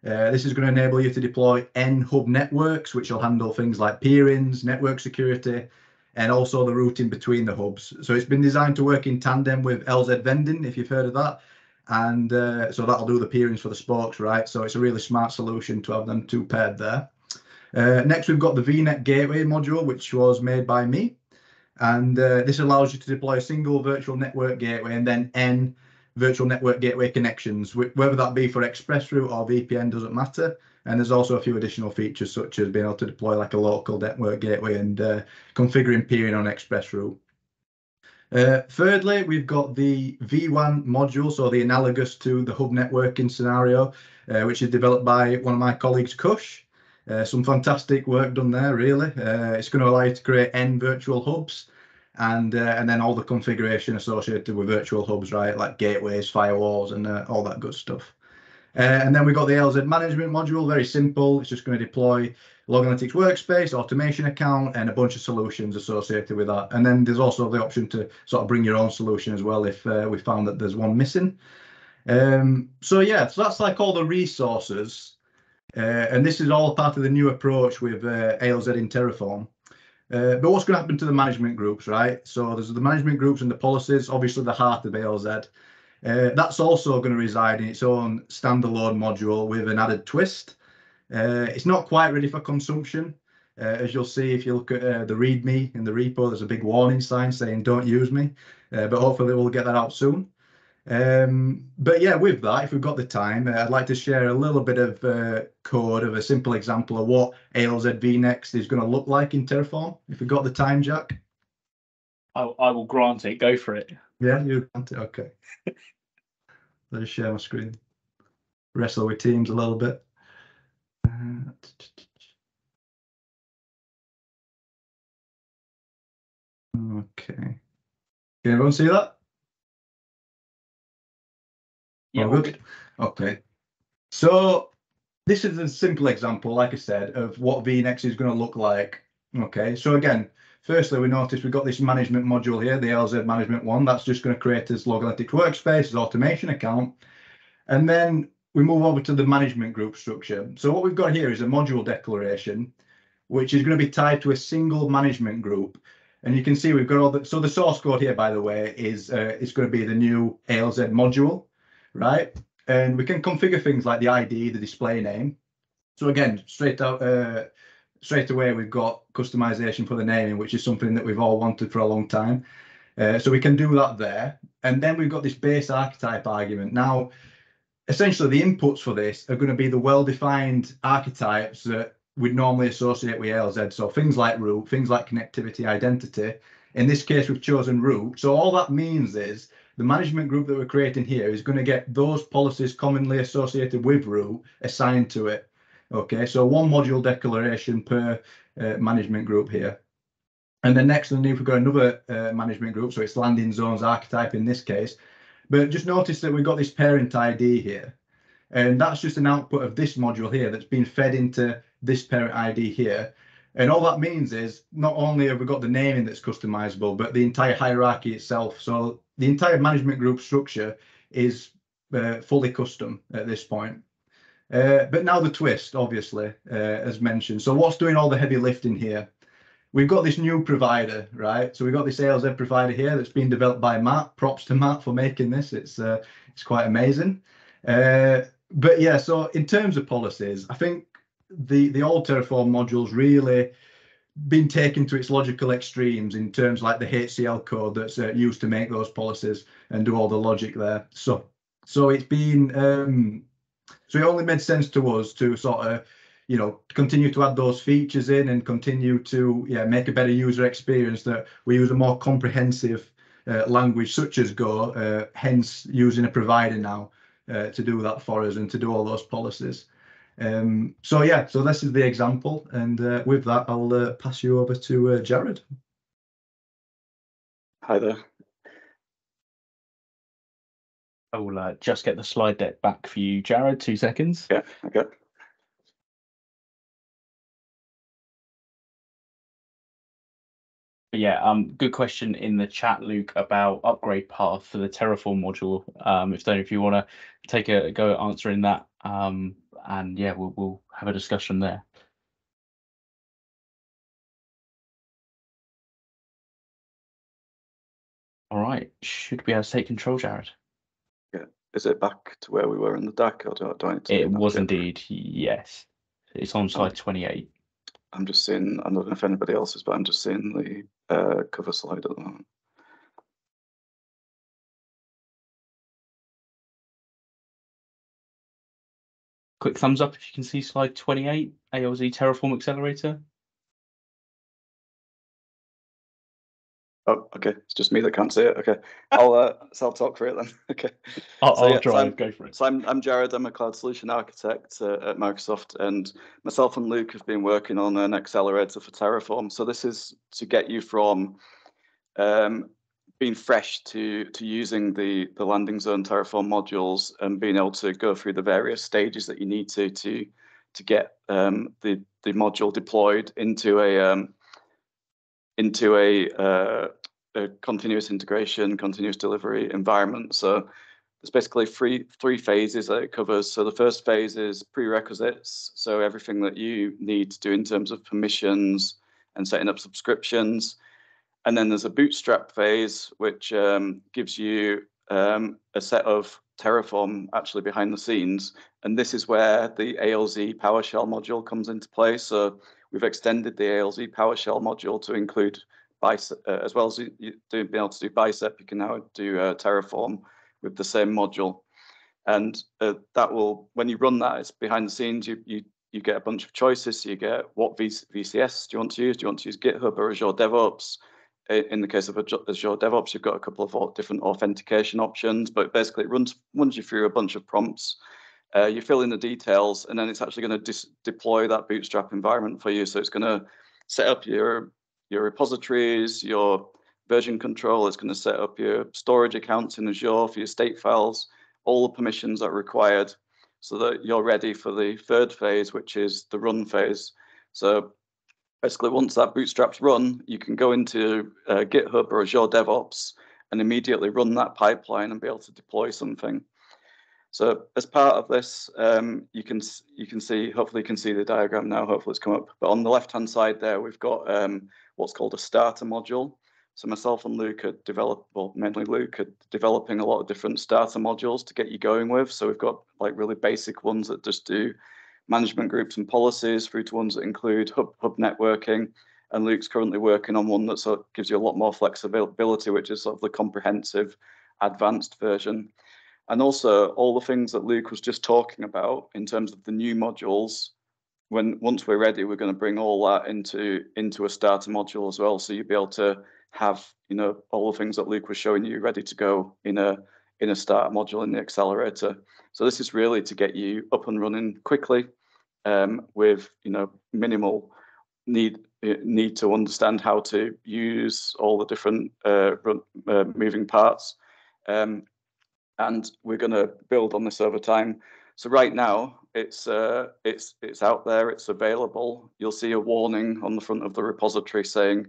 This is going to enable you to deploy N hub networks, which will handle things like peerings, network security, and also the routing between the hubs. So it's been designed to work in tandem with LZ vending, if you've heard of that. And so that'll do the peerings for the spokes, right? So it's a really smart solution to have them two paired there. Next, we've got the VNet Gateway module, which was made by me. And this allows you to deploy a single virtual network gateway and then N virtual network gateway connections, whether that be for ExpressRoute or VPN, doesn't matter. And there's also a few additional features, such as being able to deploy like a local network gateway and configuring peering on ExpressRoute. Thirdly, we've got the V1 module, so the analogous to the hub networking scenario, which is developed by one of my colleagues, Kush. Some fantastic work done there, really. It's going to allow you to create N virtual hubs and then all the configuration associated with virtual hubs, right, like gateways, firewalls, and all that good stuff. And then we've got the LZ management module, very simple. It's just going to deploy Log Analytics Workspace, automation account, and a bunch of solutions associated with that. And then there's also the option to sort of bring your own solution as well if we found that there's one missing. So that's like all the resources. And this is all part of the new approach with ALZ in Terraform. But what's going to happen to the management groups, right? So there's the management groups and the policies, obviously the heart of ALZ. That's also going to reside in its own standalone module with an added twist. It's not quite ready for consumption. As you'll see, if you look at the README in the repo, there's a big warning sign saying don't use me, but hopefully we'll get that out soon. But yeah, with that, if we've got the time, I'd like to share a little bit of code of a simple example of what ALZ vNext is going to look like in Terraform. If we've got the time, Jack. I will grant it. Go for it. Yeah, you grant it. Okay. Let us share my screen. Wrestle with Teams a little bit. Okay. Can everyone see that? Yeah, all good. Okay. So this is a simple example, like I said, of what vNext is going to look like. Okay. So again, firstly, we notice we've got this management module here, the LZ management one. That's just going to create this Log Analytics Workspace, this automation account. And then we move over to the management group structure. So what we've got here is a module declaration, which is going to be tied to a single management group. And you can see we've got all the, so the source code here, by the way, is it's going to be the new ALZ module, right? And we can configure things like the ID, the display name. So again, straight away, we've got customization for the naming, which is something that we've all wanted for a long time. So we can do that there. And then we've got this base archetype argument. Now, essentially, the inputs for this are going to be the well-defined archetypes that we'd normally associate with ALZ. So things like root, things like connectivity, identity. In this case, we've chosen root. So all that means is the management group that we're creating here is going to get those policies commonly associated with root assigned to it. Okay, so one module declaration per management group here. And then next underneath, we've got another management group. So it's landing zones archetype in this case. But just notice that we've got this parent ID here. And that's just an output of this module here that's been fed into this parent ID here. And all that means is not only have we got the naming that's customizable, but the entire hierarchy itself. So the entire management group structure is fully custom at this point. But now the twist, obviously, as mentioned. So what's doing all the heavy lifting here? We've got this new provider, right? So we've got this ALZ provider here that's been developed by Matt. Props to Matt for making this. It's quite amazing. But yeah, so in terms of policies, I think the old Terraform modules really been taken to its logical extremes in terms like the HCL code that's used to make those policies and do all the logic there. So it's been so it only made sense to us to sort of, you know, continue to add those features in and continue to make a better user experience, that we use a more comprehensive language such as Go, hence using a provider now to do that for us and to do all those policies. So yeah, so this is the example, and with that I'll pass you over to Jared. Hi there. I will just get the slide deck back for you, Jared. 2 seconds. Yeah, okay. But yeah, good question in the chat, Luke, about upgrade path for the Terraform module. If you want to take a go at answering that, and yeah, we'll have a discussion there. All right, should be able to take control, Jared. Yeah, is it back to where we were in the deck, or do I need to? It was indeed, yes. It's on slide 28. I'm just seeing, I don't know if anybody else is, but I'm just seeing the cover slide at the moment. Quick thumbs up if you can see slide 28, ALZ Terraform Accelerator. Oh, okay. It's just me that can't see it. Okay, I'll talk for it then. Okay. I'll drive. Go for it. So I'm Jared. I'm a cloud solution architect at Microsoft, and myself and Luke have been working on an accelerator for Terraform. So this is to get you from being fresh to using the landing zone Terraform modules and being able to go through the various stages that you need to get the module deployed into a continuous integration, continuous delivery environment. So there's basically three phases that it covers. So the first phase is prerequisites. So everything that you need to do in terms of permissions and setting up subscriptions. And then there's a bootstrap phase, which gives you a set of Terraform actually behind the scenes. And this is where the ALZ PowerShell module comes into play. So we've extended the ALZ PowerShell module to include Bicep, as well as being able to do Bicep. You can now do Terraform with the same module. And that will, when you run that, it's behind the scenes. You get a bunch of choices. So you get what VCS do you want to use? Do you want to use GitHub or Azure DevOps? In the case of Azure DevOps, you've got a couple of different authentication options, but basically it runs you through a bunch of prompts. You fill in the details, and then it's actually going to deploy that Bootstrap environment for you. So it's going to set up your repositories, your version control. It's going to set up your storage accounts in Azure for your state files, all the permissions that are required, so that you're ready for the third phase, which is the run phase. So basically, once that Bootstrap's run, you can go into GitHub or Azure DevOps and immediately run that pipeline and be able to deploy something. So as part of this, you can see, hopefully you can see the diagram now, hopefully it's come up. But on the left-hand side there, we've got what's called a starter module. So myself and Luke mainly Luke, are developing a lot of different starter modules to get you going with. So we've got like really basic ones that just do management groups and policies, through to ones that include hub networking. And Luke's currently working on one that sort of gives you a lot more flexibility, which is sort of the comprehensive advanced version. And also all the things that Luke was just talking about in terms of the new modules, once we're ready, we're going to bring all that into a starter module as well. So you'll be able to have, you know, all the things that Luke was showing you ready to go in a starter module in the accelerator. So this is really to get you up and running quickly, with, you know, minimal need to understand how to use all the different moving parts. And we're going to build on this over time. So right now, It's out there. It's available. You'll see a warning on the front of the repository saying,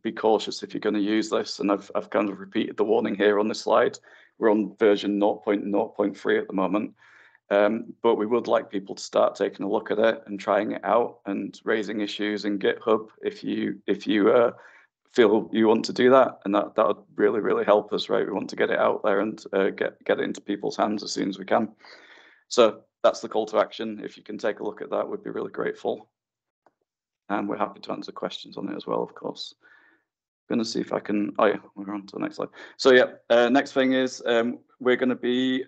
be cautious if you're going to use this. And I've kind of repeated the warning here on this slide. We're on version 0.0.3 at the moment. But we would like people to start taking a look at it and trying it out and raising issues in GitHub if you feel you want to do that, and that would really, really help us, right? We want to get it out there and get it into people's hands as soon as we can. So that's the call to action. If you can take a look at that, we'd be really grateful. And we're happy to answer questions on it as well, of course. I'm going to see if I can. Oh yeah, we're on to the next slide. So yeah, next thing is we're going to be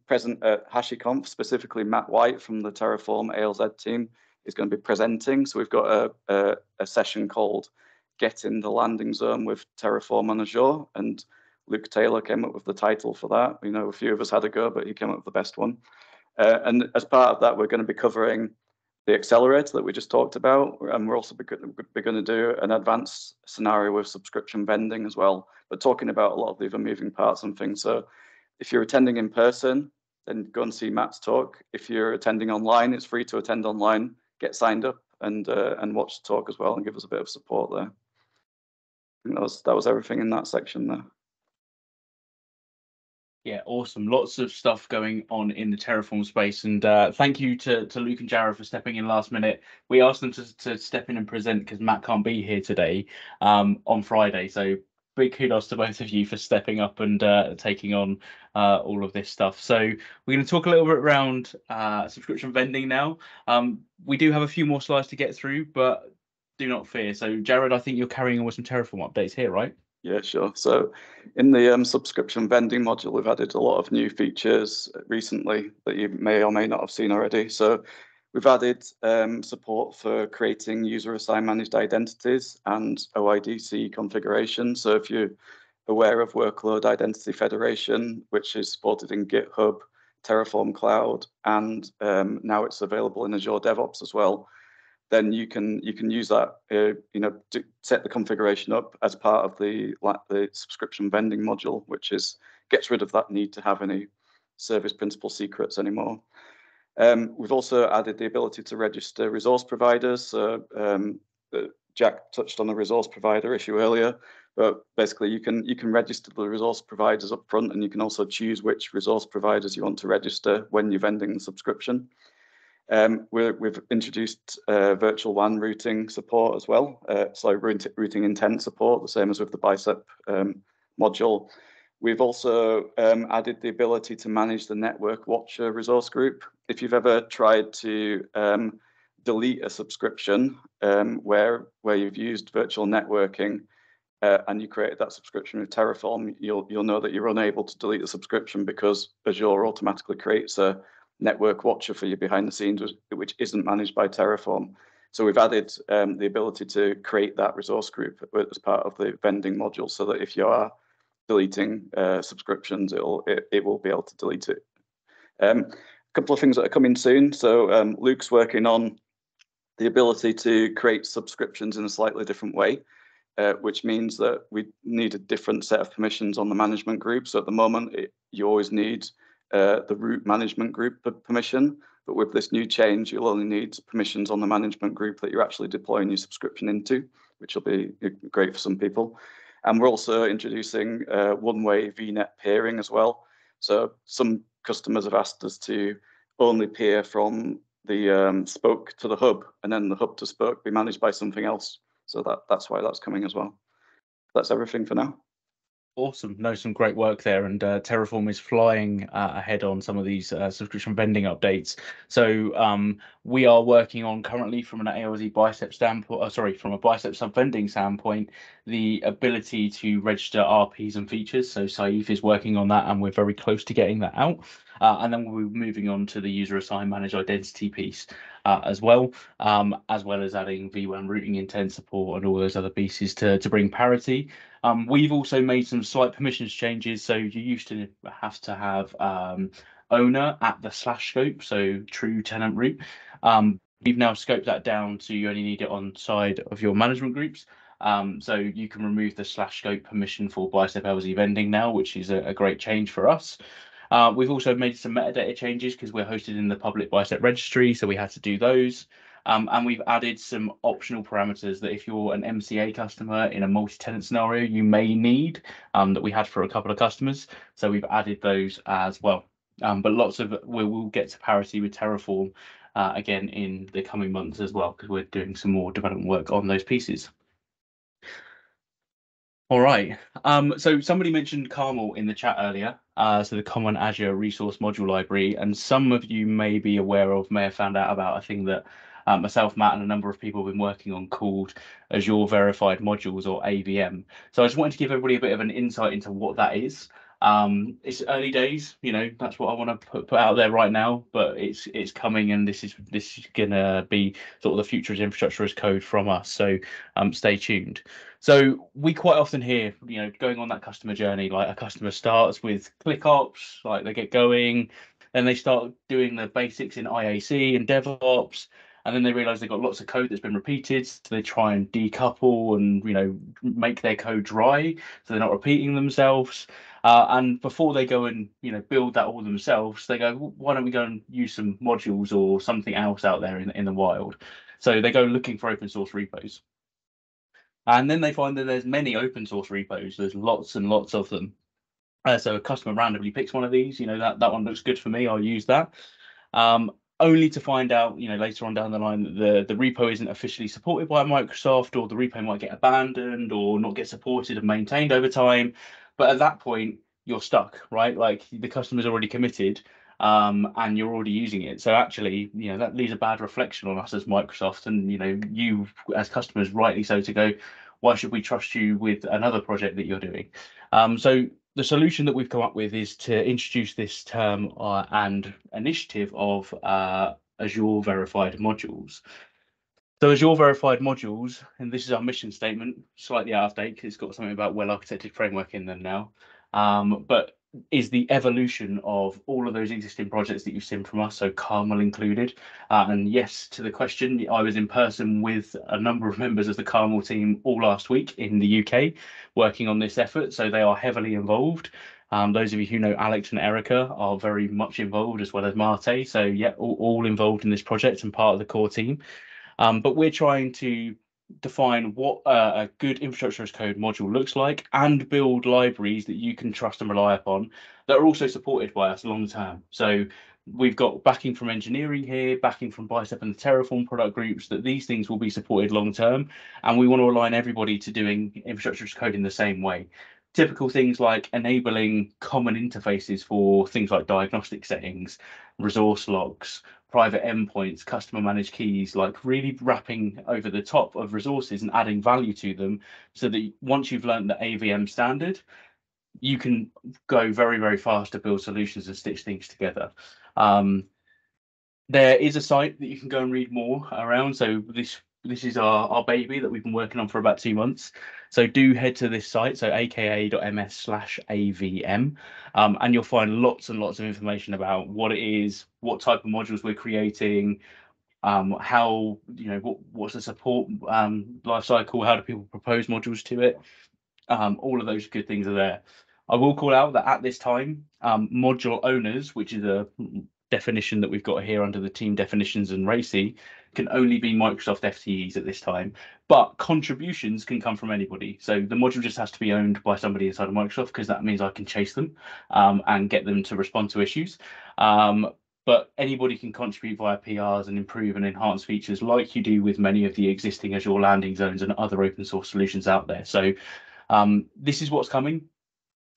present at HashiConf. Specifically, Matt White from the Terraform ALZ team is going to be presenting. So we've got a session called "Get in the Landing Zone with Terraform on Azure," and Luke Taylor came up with the title for that. We know a few of us had a go, but he came up with the best one. And as part of that, we're going to be covering the accelerator that we just talked about, and we're also going to do an advanced scenario with subscription vending as well, but talking about a lot of the other moving parts and things. So if you're attending in person, then go and see Matt's talk. If you're attending online, it's free to attend online, get signed up and watch the talk as well and give us a bit of support there. I think that was everything in that section there. Yeah, awesome. Lots of stuff going on in the Terraform space, and thank you to Luke and Jared for stepping in last minute. We asked them to step in and present because Matt can't be here today on Friday. So big kudos to both of you for stepping up and taking on all of this stuff. So we're going to talk a little bit around subscription vending now. We do have a few more slides to get through, but do not fear. So Jared, I think you're carrying on with some Terraform updates here, right? Yeah, sure. So in the subscription vending module, we've added a lot of new features recently that you may or may not have seen already. So we've added support for creating user-assigned managed identities and OIDC configuration. So if you're aware of Workload Identity Federation, which is supported in GitHub, Terraform Cloud, and now it's available in Azure DevOps as well, then you can use that, to set the configuration up as part of the subscription vending module, which gets rid of that need to have any service principal secrets anymore. We've also added the ability to register resource providers. So Jack touched on the resource provider issue earlier, but basically you can register the resource providers up front, and you can also choose which resource providers you want to register when you're vending the subscription. We've introduced virtual WAN routing support as well, so routing intent support, the same as with the Bicep module. We've also added the ability to manage the network watcher resource group. If you've ever tried to delete a subscription where you've used virtual networking and you created that subscription with Terraform, you'll know that you're unable to delete the subscription because Azure automatically creates a network watcher for you behind the scenes, which isn't managed by Terraform. So we've added the ability to create that resource group as part of the vending module, so that if you are deleting subscriptions, it will be able to delete it. A couple of things that are coming soon. So Luke's working on the ability to create subscriptions in a slightly different way, which means that we need a different set of permissions on the management group. So at the moment, you always need the root management group permission, but with this new change, you'll only need permissions on the management group that you're actually deploying your subscription into, which will be great for some people. And we're also introducing one-way VNet peering as well. So some customers have asked us to only peer from the spoke to the hub, and then the hub to spoke be managed by something else. So that's why that's coming as well. That's everything for now. Awesome. No, some great work there, and Terraform is flying ahead on some of these subscription vending updates. So we are working on currently from an ALZ Bicep standpoint, from a Bicep sub-vending standpoint, the ability to register RPs and features. So Saif is working on that, and we're very close to getting that out. And then we'll be moving on to the user-assigned managed identity piece as well as adding vWAN routing intent support and all those other pieces to bring parity. We've also made some slight permissions changes. So you used to have to have owner at the /scope, so true tenant root. We've now scoped that down so you only need it on side of your management groups. So you can remove the /scope permission for Bicep LZ vending now, which is a great change for us. We've also made some metadata changes because we're hosted in the public bicep registry, so we had to do those. And we've added some optional parameters that if you're an MCA customer in a multi-tenant scenario, you may need, that we had for a couple of customers. So we've added those as well. But lots of we'll get to parity with Terraform again in the coming months as well, because we're doing some more development work on those pieces. All right. So somebody mentioned Carmel in the chat earlier. So the Common Azure Resource Module Library, and some of you may be aware of, may have found out about a thing that myself, Matt, and a number of people have been working on called Azure Verified Modules, or AVM. So I just wanted to give everybody a bit of an insight into what that is. It's early days, you know, that's what I want to put out there right now, but it's coming, and this is gonna be sort of the future of infrastructure as code from us. So stay tuned. So we quite often hear, you know, going on that customer journey, like a customer starts with ClickOps, like they get going, then they start doing the basics in IAC and DevOps, and then they realize they've got lots of code that's been repeated, so they try and decouple and, you know, make their code dry so they're not repeating themselves. And before they go and, you know, build that all themselves, they go, why don't we go and use some modules or something else out there in the wild? So they go looking for open source repos. And then they find that there's many open source repos. There's lots and lots of them. So a customer randomly picks one of these. You know, that one looks good for me. I'll use that. Only to find out, you know, later on down the line that the repo isn't officially supported by Microsoft, or the repo might get abandoned or not get supported and maintained over time. But at that point, you're stuck, right? Like the customer's already committed, and you're already using it. So actually, you know, that leaves a bad reflection on us as Microsoft, and, you know, you as customers, rightly so, to go, why should we trust you with another project that you're doing? So the solution that we've come up with is to introduce this term and initiative of Azure Verified Modules. So Azure Verified Modules, and this is our mission statement, slightly out of date because it's got something about well-architected framework in them now, but is the evolution of all of those existing projects that you've seen from us, so Carmel included. And yes, to the question, I was in person with a number of members of the Carmel team all last week in the UK working on this effort, so they are heavily involved. Those of you who know Alex and Erica are very much involved, as well as Marte. So yeah, all involved in this project and part of the core team. But we're trying to define what a good infrastructure as code module looks like, and build libraries that you can trust and rely upon that are also supported by us long term. So we've got backing from engineering here, backing from Bicep and the Terraform product groups, that these things will be supported long term, and we want to align everybody to doing infrastructure as code in the same way. Typical things like enabling common interfaces for things like diagnostic settings, resource logs, private endpoints, customer managed keys, like really wrapping over the top of resources and adding value to them, so that once you've learned the AVM standard, you can go very, very fast to build solutions and stitch things together. There is a site that you can go and read more around. So this is our baby that we've been working on for about 2 months. So do head to this site, so aka.ms/avm, and you'll find lots and lots of information about what it is, what type of modules we're creating, how, you know, what's the support life cycle, how do people propose modules to it. All of those good things are there. I will call out that at this time, module owners, which is a definition that we've got here under the team definitions and RACI, can only be Microsoft FTEs at this time, but contributions can come from anybody. So the module just has to be owned by somebody inside of Microsoft, because that means I can chase them and get them to respond to issues. But anybody can contribute via PRs and improve and enhance features, like you do with many of the existing Azure landing zones and other open source solutions out there. So this is what's coming.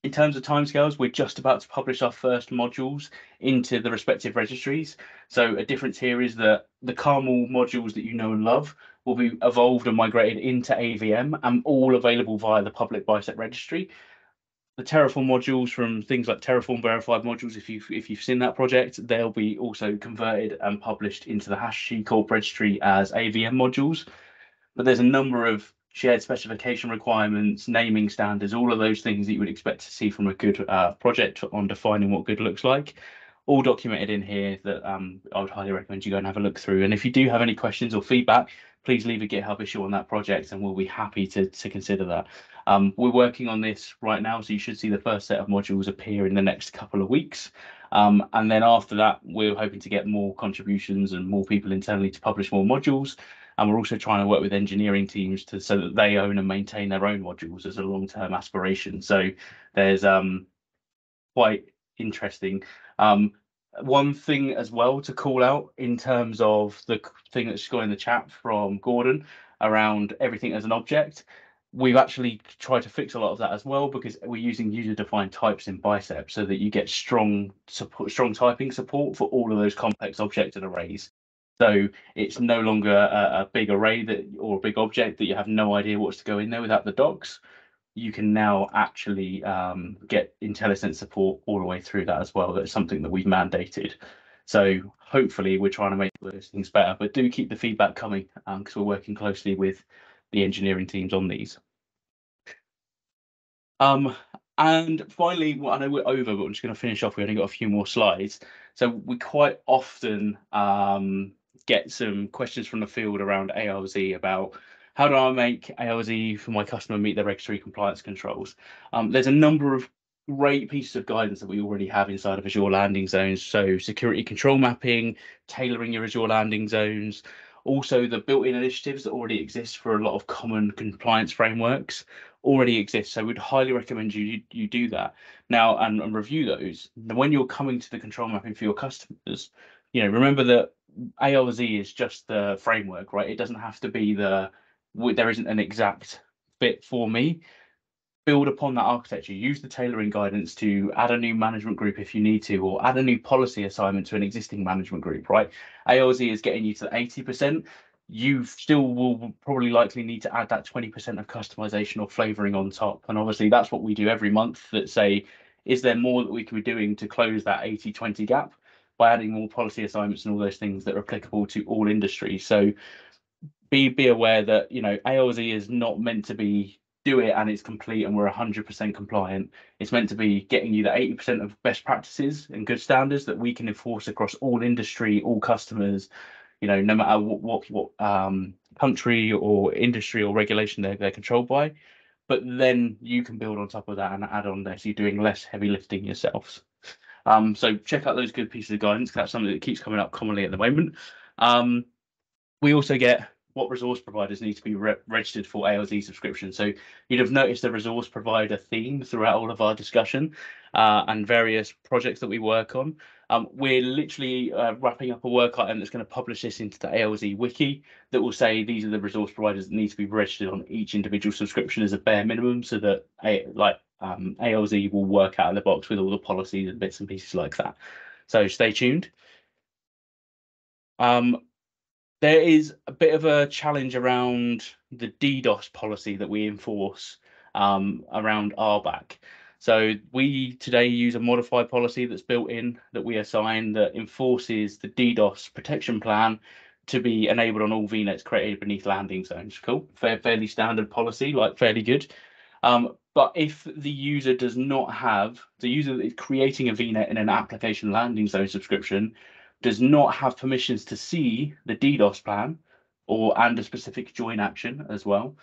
In terms of timescales, we're just about to publish our first modules into the respective registries. So a difference here is that the Carmel modules that you know and love will be evolved and migrated into AVM, and all available via the public Bicep registry. The Terraform modules from things like Terraform Verified Modules, if you've seen that project, they'll be also converted and published into the HashiCorp registry as AVM modules. But there's a number of shared specification requirements, naming standards, all of those things that you would expect to see from a good project on defining what good looks like. all documented in here that I would highly recommend you go and have a look through. And if you do have any questions or feedback, please leave a GitHub issue on that project and we'll be happy to consider that. We're working on this right now, so you should see the first set of modules appear in the next couple of weeks. And then after that, we're hoping to get more contributions and more people internally to publish more modules. And we're also trying to work with engineering teams so that they own and maintain their own modules as a long-term aspiration. So there's quite interesting. One thing as well to call out in terms of the thing that's got in the chat from Gordon around everything as an object, we've actually tried to fix a lot of that as well, because we're using user-defined types in Bicep so that you get strong typing support for all of those complex object and arrays. So it's no longer a big array or a big object that you have no idea what's to go in there without the docs. You can now actually get IntelliSense support all the way through that as well. That's something that we've mandated. So hopefully we're trying to make those things better, but do keep the feedback coming because we're working closely with the engineering teams on these. And finally, well, I know we're over, but I'm just going to finish off. We only got a few more slides. So we quite often get some questions from the field around ALZ about how do I make ALZ for my customer meet their regulatory compliance controls. There's a number of great pieces of guidance that we already have inside of Azure landing zones. So security control mapping, tailoring your Azure landing zones, also the built-in initiatives that already exist for a lot of common compliance frameworks already exist. So we'd highly recommend you do that now and review those. When you're coming to the control mapping for your customers, remember that ALZ is just the framework, right? It doesn't have to be there isn't an exact fit for me. Build upon that architecture, use the tailoring guidance to add a new management group if you need to, or add a new policy assignment to an existing management group, right? ALZ is getting you to 80%. You still will probably likely need to add that 20% of customization or flavoring on top. And obviously that's what we do every month, that say, is there more that we can be doing to close that 80-20 gap by adding more policy assignments and all those things that are applicable to all industries? So be aware that ALZ is not meant to be do it and it's complete and we're 100% compliant. It's meant to be getting you the 80% of best practices and good standards that we can enforce across all industry, all customers, no matter what country or industry or regulation they're controlled by. But then you can build on top of that and add on there, so you're doing less heavy lifting yourselves. So check out those good pieces of guidance. That's something that keeps coming up commonly at the moment. We also get what resource providers need to be registered for ALZ subscription. So you'd have noticed the resource provider theme throughout all of our discussion and various projects that we work on. We're literally wrapping up a work item that's going to publish this into the ALZ wiki that will say these are the resource providers that need to be registered on each individual subscription as a bare minimum, so that ALZ will work out of the box with all the policies and bits and pieces like that. So stay tuned. There is a bit of a challenge around the DDoS policy that we enforce around RBAC. So we today use a modified policy that's built in that we assign that enforces the DDoS protection plan to be enabled on all VNets created beneath landing zones. Cool, fairly standard policy, fairly good. But if the user does not have, the user that is creating a VNet in an application landing zone subscription does not have permissions to see the DDoS plan and a specific join action as well,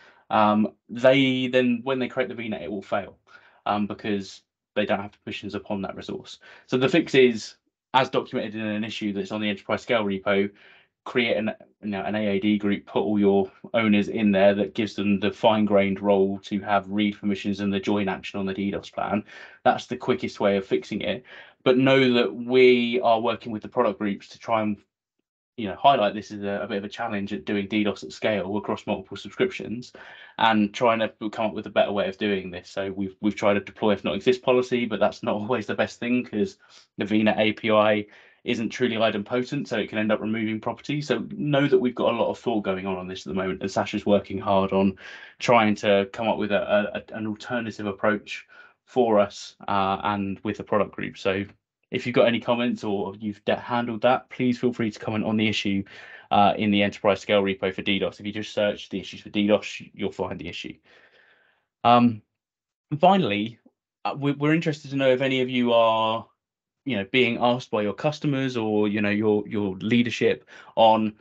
they then, when they create the VNet, it will fail because they don't have permissions upon that resource. So the fix is, as documented in an issue that's on the enterprise scale repo, create an AAD group, put all your owners in there that gives them the fine-grained role to have read permissions and the join action on the DDoS plan. That's the quickest way of fixing it. But know that we are working with the product groups to try and highlight this as a bit of a challenge at doing DDoS at scale across multiple subscriptions and trying to come up with a better way of doing this. So we've tried to deploy if not exist policy, but that's not always the best thing because the VNet API isn't truly idempotent, so it can end up removing properties. So know that we've got a lot of thought going on this at the moment, and Sasha's working hard on trying to come up with an alternative approach for us and with the product group. So if you've got any comments or you've handled that, please feel free to comment on the issue in the enterprise scale repo for DDoS. If you just search the issues for DDoS, you'll find the issue. Finally, we're interested to know if any of you are being asked by your customers or your leadership on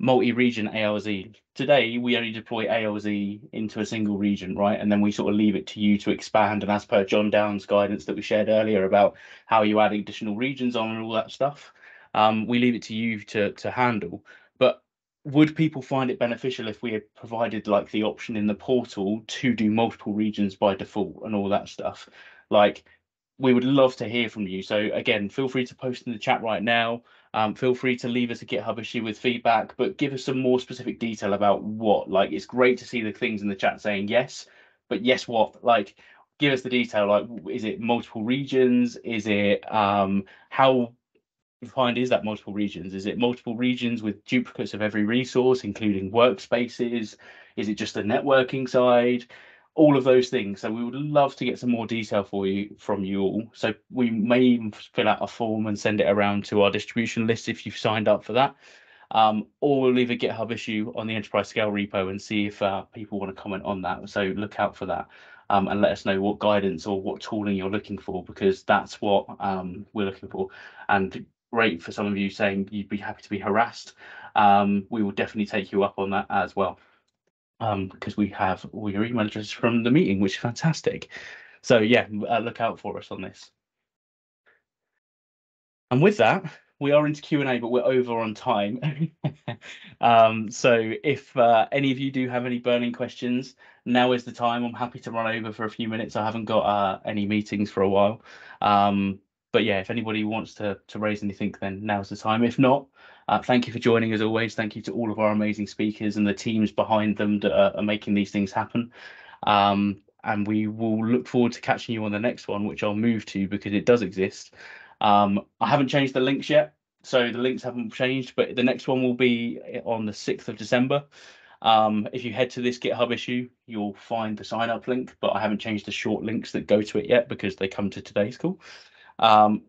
multi-region ALZ. Today we only deploy ALZ into a single region, right? And then we sort of leave it to you to expand. And as per John Down's guidance that we shared earlier about how you add additional regions on and all that stuff, we leave it to you to handle. But would people find it beneficial if we had provided like the option in the portal to do multiple regions by default and all that stuff? Like, we would love to hear from you. So again, feel free to post in the chat right now. Feel free to leave us a GitHub issue with feedback, but give us some more specific detail about what. Like, it's great to see the things in the chat saying yes, but yes, what? Like, give us the detail. Like, is it multiple regions? Is it how defined is that multiple regions? Is it multiple regions with duplicates of every resource, including workspaces? Is it just the networking side? All of those things. So we would love to get some more detail from you all. So we may even fill out a form and send it around to our distribution list if you've signed up for that. Or we'll leave a GitHub issue on the enterprise scale repo and see if people want to comment on that. So look out for that. And let us know what guidance or what tooling you're looking for, because that's what we're looking for. And great for some of you saying you'd be happy to be harassed. We will definitely take you up on that as well, because we have all your email addresses from the meeting, which is fantastic. So yeah, look out for us on this. And with that, we are into Q&A, but we're over on time. So if any of you do have any burning questions, now is the time. I'm happy to run over for a few minutes. I haven't got any meetings for a while. But yeah, if anybody wants to raise anything, then now's the time. If not, thank you for joining as always. Thank you to all of our amazing speakers and the teams behind them that are making these things happen. And we will look forward to catching you on the next one, which I'll move to because it does exist. I haven't changed the links yet, so the links haven't changed, but the next one will be on the 6th of December. If you head to this GitHub issue, you'll find the sign up link, but I haven't changed the short links that go to it yet because they come to today's call.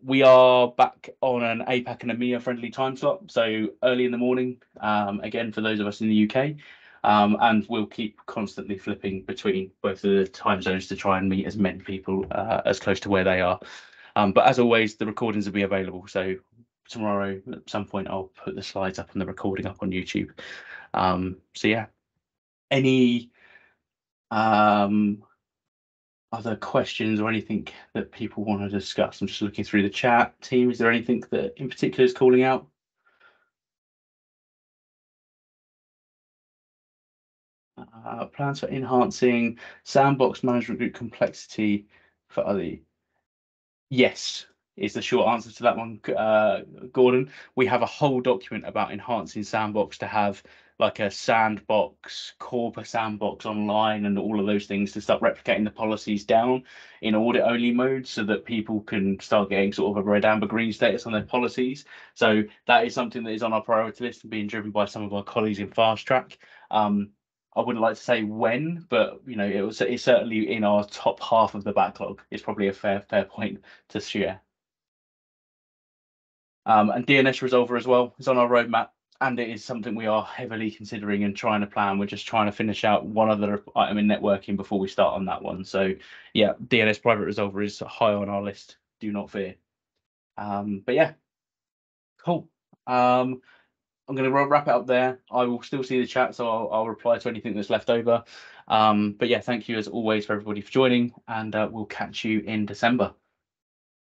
We are back on an APAC and EMEA friendly time slot, so early in the morning, again, for those of us in the UK. And we'll keep constantly flipping between both of the time zones to try and meet as many people as close to where they are. But as always, the recordings will be available. So tomorrow at some point, I'll put the slides up and the recording up on YouTube. So yeah, any other questions or anything that people want to discuss? I'm just looking through the chat. Team, is there anything that in particular is calling out? Plans for enhancing sandbox management group complexity for other. Yes, is the short answer to that one, Gordon. We have a whole document about enhancing sandbox to have like a sandbox, corporate sandbox online and all of those things to start replicating the policies down in audit only mode so that people can start getting sort of a red, amber, green status on their policies. So that is something that is on our priority list and being driven by some of our colleagues in Fast Track. I wouldn't like to say when, but it's certainly in our top half of the backlog. It's probably a fair point to share. And DNS Resolver as well is on our roadmap, and it is something we are heavily considering and trying to plan. We're just trying to finish out one other item in networking before we start on that one. So yeah, DNS Private Resolver is high on our list. Do not fear. But yeah, cool. I'm going to wrap it up there. I will still see the chat, so I'll reply to anything that's left over. But yeah, thank you as always for everybody for joining, and we'll catch you in December.